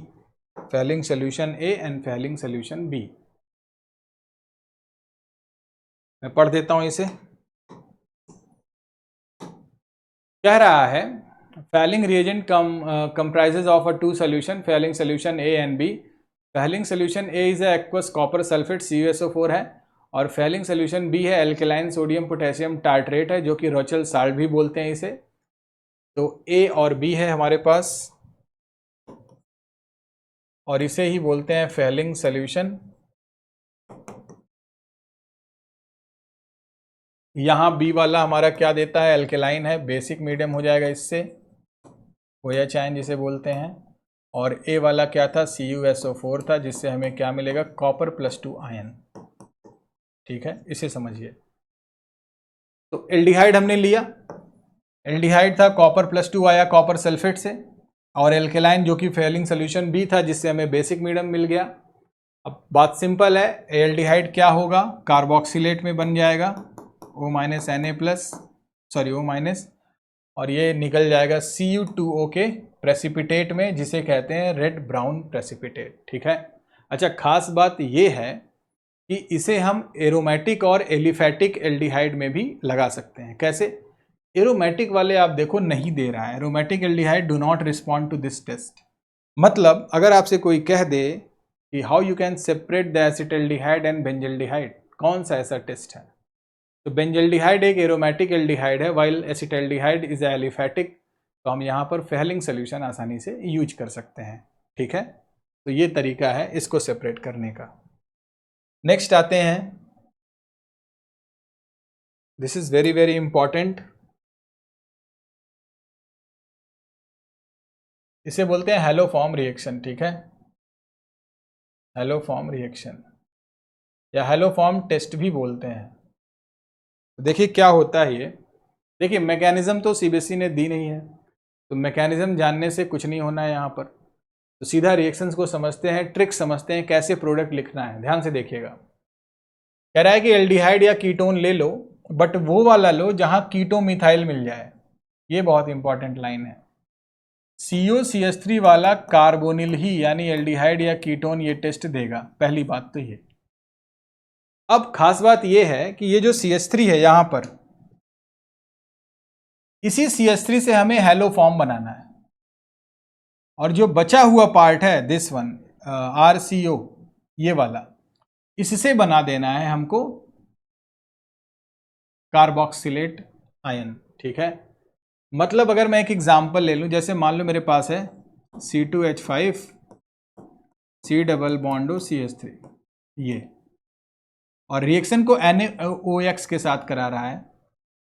Fehling solution A and Fehling solution B. मैं पढ़ देता हूं इसे। कह रहा है Fehling reagent comprises of a two solution, Fehling solution A and B. Fehling solution A is aqueous copper sulphate CuSO4 है, और फेयरलिंग सोल्यूशन बी है एल्केलाइन सोडियम पोटेशियम टार्ट्रेट है, जो कि रोचेल साल्ट भी बोलते हैं इसे। तो ए और बी है हमारे पास, और इसे ही बोलते हैं फेयरलिंग सोल्यूशन। यहाँ बी वाला हमारा क्या देता है? एल्केलाइन है, बेसिक मीडियम हो जाएगा इससे, OH आयन जिसे बोलते हैं। और ए वाला क्या था? CuSO4 था, जिससे हमें क्या मिलेगा? Copper +2 ion. ठीक है, इसे समझिए। तो एल्डिहाइड हमने लिया, एल्डिहाइड था, कॉपर +2 आया कॉपर सल्फेट से, और एल्केलाइन जो कि फेयरलिंग सोल्यूशन बी था, जिससे हमें बेसिक मीडियम मिल गया। अब बात सिंपल है, एल्डिहाइड क्या होगा? कार्बोक्सिलेट में बन जाएगा, O-Na+, सॉरी O-, और ये निकल जाएगा Cu2O के प्रेसिपिटेट में, जिसे कहते हैं रेड ब्राउन प्रेसिपिटेट। ठीक है, अच्छा, खास बात ये है कि इसे हम एरोमेटिक और एलिफैटिक एल्डिहाइड में भी लगा सकते हैं। कैसे? एरोमेटिक वाले आप देखो नहीं दे रहा है, aromatic aldehyde do not respond to this test. मतलब अगर आपसे कोई कह दे कि how you can separate the acetaldehyde and benzaldehyde, कौन सा ऐसा टेस्ट है? तो बेंजल्डिहाइड एक एरोमेटिक एल्डिहाइड है, वाइल एसिटल्डिहाइड इज एलिफैटिक। तो हम यहाँ पर फेयरलिंग सोल्यूशन आसानी से यूज कर सकते हैं। ठीक है, तो ये तरीका है इसको सेपरेट करने का। नेक्स्ट आते हैं, this is very very important, इसे बोलते हैं हैलोफॉर्म रिएक्शन। ठीक है, हैलोफॉर्म रिएक्शन। या हेलोफॉर्म टेस्ट भी बोलते हैं। देखिए क्या होता है ये। देखिए मैकेनिज्म तो सीबीएसई ने दी नहीं है, तो मैकेनिज्म जानने से कुछ नहीं होना है यहाँ पर, तो सीधा रिएक्शंस को समझते हैं, ट्रिक समझते हैं कैसे प्रोडक्ट लिखना है। ध्यान से देखिएगा, कह रहा है कि एल्डिहाइड या कीटोन ले लो, बट वो वाला लो जहां कीटो मिथाइल मिल जाए। ये बहुत इंपॉर्टेंट लाइन है। COCH3 वाला कार्बोनिल ही यानी एल्डिहाइड या कीटोन ये टेस्ट देगा, पहली बात तो ये। अब खास बात ये है कि ये जो CH3 है यहां पर, इसी CH3 से हमें हेलोफॉर्म बनाना है, और जो बचा हुआ पार्ट है दिस वन RCO ये वाला, इससे बना देना है हमको कार्बोक्सिलेट आयन। ठीक है, मतलब अगर मैं एक एग्जांपल ले लूं, जैसे मान लो मेरे पास है C2H5 C डबल बॉन्डो CH3 ये, और रिएक्शन को NaOH के साथ करा रहा है।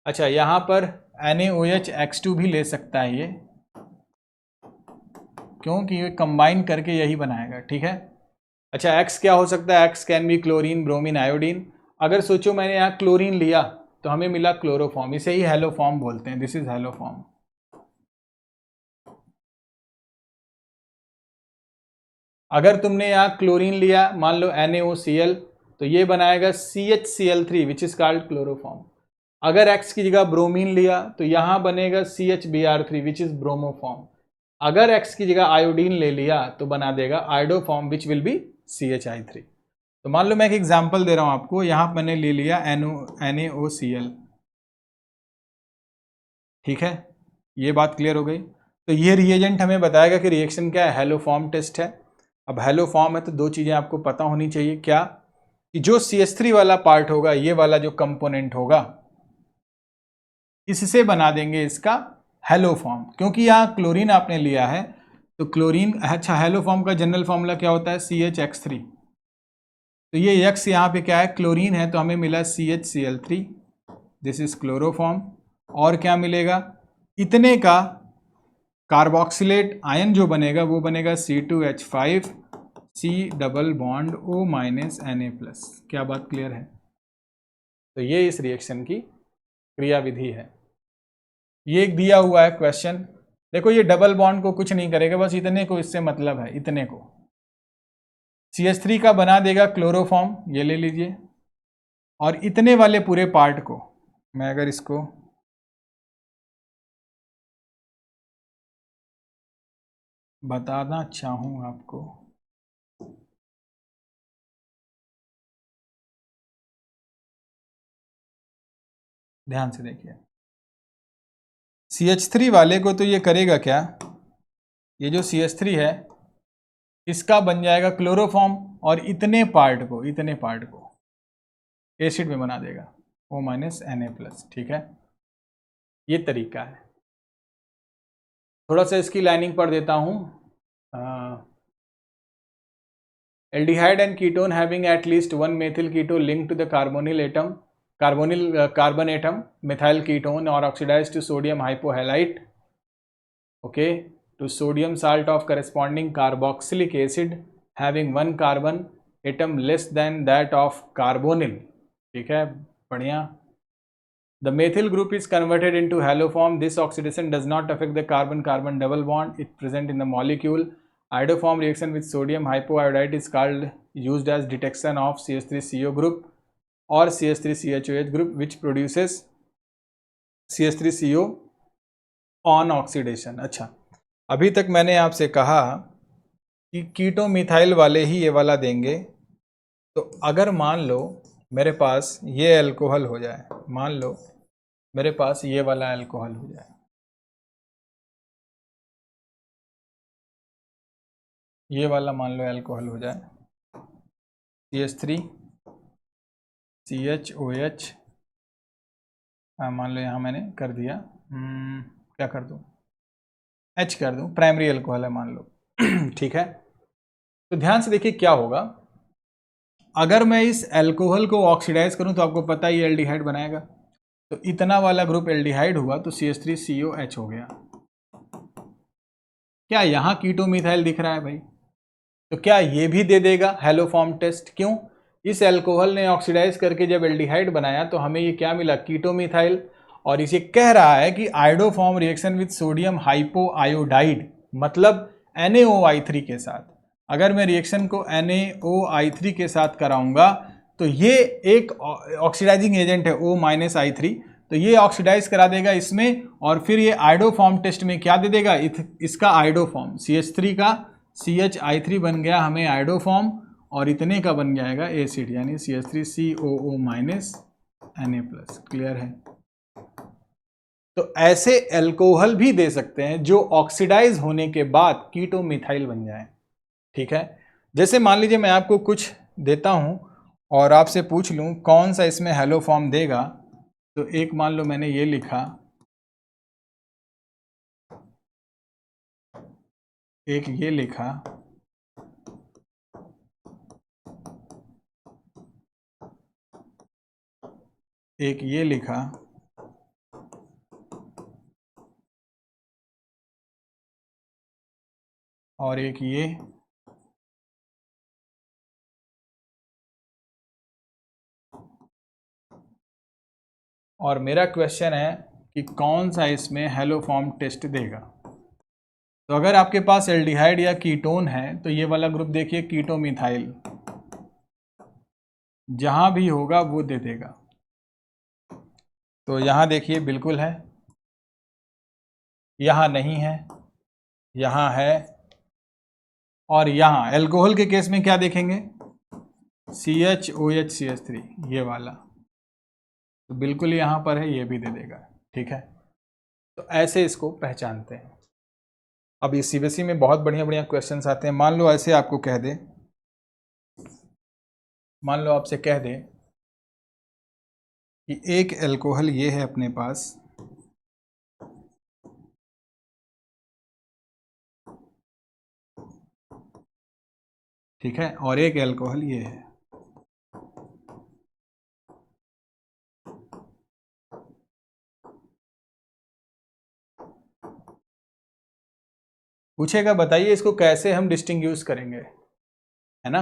अच्छा, यहां पर NaOH X2 भी ले सकता है ये, क्योंकि ये कंबाइन करके यही बनाएगा। ठीक है, अच्छा X क्या हो सकता है? X can be chlorine, bromine, iodine. अगर सोचो मैंने यहाँ क्लोरीन लिया तो हमें मिला क्लोरोफॉर्म, इसे ही हेलोफॉर्म बोलते हैं। This is haloform. अगर तुमने यहाँ क्लोरीन लिया, मान लो NaOCl, तो ये बनाएगा CHCl3 which is called chloroform. अगर X की जगह ब्रोमीन लिया तो यहाँ बनेगा CHBr3 विच इज ब्रोमोफॉर्म। अगर X की जगह आयोडीन ले लिया तो बना देगा iodoform which will be CHI3। तो मान लो मैं एक एग्जांपल दे रहा हूं आपको, यहां मैंने ले लिया NaOCl। ठीक है, ये बात क्लियर हो गई। तो ये रिएजेंट हमें बताएगा कि रिएक्शन क्या है, हेलोफॉर्म टेस्ट है। अब हेलोफॉर्म है तो दो चीजें आपको पता होनी चाहिए, क्या कि जो CH3 वाला पार्ट होगा, ये वाला जो कंपोनेंट होगा, इससे बना देंगे इसका हेलोफॉर्म। क्योंकि यहाँ क्लोरीन आपने लिया है तो क्लोरीन, अच्छा हेलोफॉर्म का जनरल फॉर्मूला क्या होता है? CHX3। तो ये X यहाँ पे क्या है? क्लोरीन है, तो हमें मिला CHCl3, दिस इज क्लोरोफॉर्म। और क्या मिलेगा? इतने का कार्बोक्सिलेट आयन जो बनेगा वो बनेगा C2H5 C double bond O minus Na+। क्या बात क्लियर है? तो ये इस रिएक्शन की क्रियाविधि है। ये एक दिया हुआ है क्वेश्चन, देखो ये डबल बॉन्ड को कुछ नहीं करेगा, बस इतने को इससे मतलब है, इतने को CH3 का बना देगा क्लोरोफॉर्म, ये ले लीजिए। और इतने वाले पूरे पार्ट को मैं अगर इसको बताना चाहूं आपको, ध्यान से देखिए, CH3 वाले को तो ये करेगा क्या, ये जो CH3 है इसका बन जाएगा क्लोरोफॉर्म, और इतने पार्ट को एसिड में बना देगा O माइनस Na+। ठीक है, ये तरीका है। थोड़ा सा इसकी लाइनिंग पढ़ देता हूं। Aldehyde and ketone having at least one methyl keto link to the carbon atom methyl ketone or oxidized to sodium hypohalite, okay, to sodium salt of corresponding carboxylic acid having one carbon atom less than that of carbonyl। ठीक है, बढ़िया। The methyl group is converted into haloform. This oxidation does not affect the carbon-carbon double bond. It present in the molecule. Iodoform reaction with sodium hypoiodide is called used as detection of CH3CO group or CH3CHOH group which produces CH3CO on oxidation। अच्छा, अभी तक मैंने आपसे कहा कि कीटो methyl वाले ही ये वाला देंगे। तो अगर मान लो मेरे पास ये अल्कोहल हो जाए, मान लो मेरे पास ये वाला अल्कोहल हो जाए, ये वाला मान लो अल्कोहल हो जाए, CH3 CHOH, मान लो यहाँ मैंने कर दिया, क्या कर दूँ, H कर दूँ, प्राइमरी अल्कोहल है मान लो। ठीक है, तो ध्यान से देखिए क्या होगा, अगर मैं इस अल्कोहल को ऑक्सीडाइज करूं तो आपको पता ही एल्डिहाइड बनाएगा, तो इतना वाला ग्रुप एल्डिहाइड हुआ तो CH3COH हो गया। क्या यहां कीटो मिथाइल दिख रहा है भाई? तो क्या ये भी दे देगा हेलोफॉर्म टेस्ट? क्यों? इस अल्कोहल ने ऑक्सीडाइज करके जब एल्डिहाइड बनाया तो हमें ये क्या मिला, कीटोमिथाइल। और इसे कह रहा है कि आयोडोफॉर्म रिएक्शन विद सोडियम हाइपोआयोडाइड, मतलब NaOI3 के साथ। अगर मैं रिएक्शन को NaOI3 के साथ कराऊंगा तो ये एक ऑक्सीडाइजिंग एजेंट है O-I3, तो ये ऑक्सीडाइज करा देगा इसमें, और फिर ये आयोडोफॉर्म टेस्ट में क्या दे देगा, इसका आयोडोफॉर्म CH3 का CHI3 बन गया हमें आयोडोफॉर्म, और इतने का बन जाएगा एसिड, यानी CH3COO Na+। क्लियर है? तो ऐसे अल्कोहल भी दे सकते हैं जो ऑक्सीडाइज होने के बाद कीटोमिथाइल बन जाए। ठीक है, जैसे मान लीजिए मैं आपको कुछ देता हूं और आपसे पूछ लूं कौन सा इसमें हेलो फॉर्म देगा, तो एक मान लो मैंने ये लिखा, एक ये लिखा, एक ये लिखा, और एक ये, और मेरा क्वेश्चन है कि कौन सा इसमें हेलो फॉर्म टेस्ट देगा। तो अगर आपके पास एल्डिहाइड या कीटोन है तो ये वाला ग्रुप देखिए कीटोमिथाइल, जहां भी होगा वो दे देगा। तो यहां देखिए बिल्कुल है, यहां नहीं है, यहां है, और यहां अल्कोहल के केस में क्या देखेंगे, CHOH CH3, ये वाला, तो बिल्कुल यहां पर है, ये भी दे देगा। ठीक है, तो ऐसे इसको पहचानते हैं। अब ये CBSE में बहुत बढ़िया बढ़िया क्वेश्चंस आते हैं। मान लो ऐसे आपको कह दे, मान लो आपसे कह दे कि एक अल्कोहल ये है अपने पास, ठीक है, और एक अल्कोहल ये है। पूछेगा बताइए इसको कैसे हम डिस्टिंग्विश करेंगे, है ना,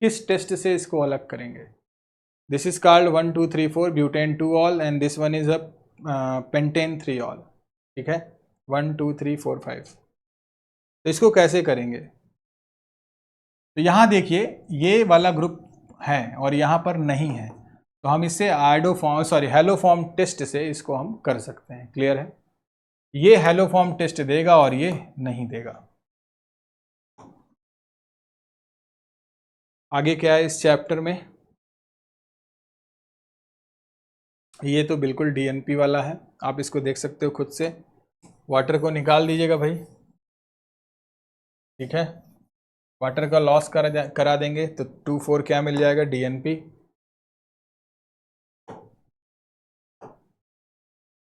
किस टेस्ट से इसको अलग करेंगे। This is called 1 2 3 4 butane 2 all, and this one is a pentane 3 all. ठीक है, 1 2 3 4 5। तो इसको कैसे करेंगे, तो यहां देखिए ये वाला ग्रुप है और यहां पर नहीं है, तो हम इससे हेलोफॉर्म टेस्ट से इसको हम कर सकते हैं। क्लियर है? ये हेलोफॉर्म टेस्ट देगा और ये नहीं देगा। आगे क्या है इस चैप्टर में, ये तो बिल्कुल DNP वाला है, आप इसको देख सकते हो खुद से। वाटर को निकाल दीजिएगा भाई, ठीक है, वाटर का लॉस करा देंगे तो 2 4 क्या मिल जाएगा, DNP।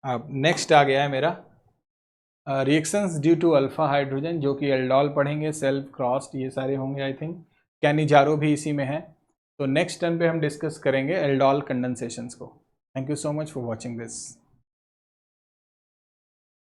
अब नेक्स्ट आ गया है मेरा reactions due to alpha hydrogen, जो कि एल्डोल पढ़ेंगे, सेल्फ क्रॉस्ड, ये सारे होंगे आई थिंक। कैनिजारो भी इसी में है। तो नेक्स्ट टर्न पे हम डिस्कस करेंगे एल्डोल कंडेंसेशंस को। Thank you so much for watching this.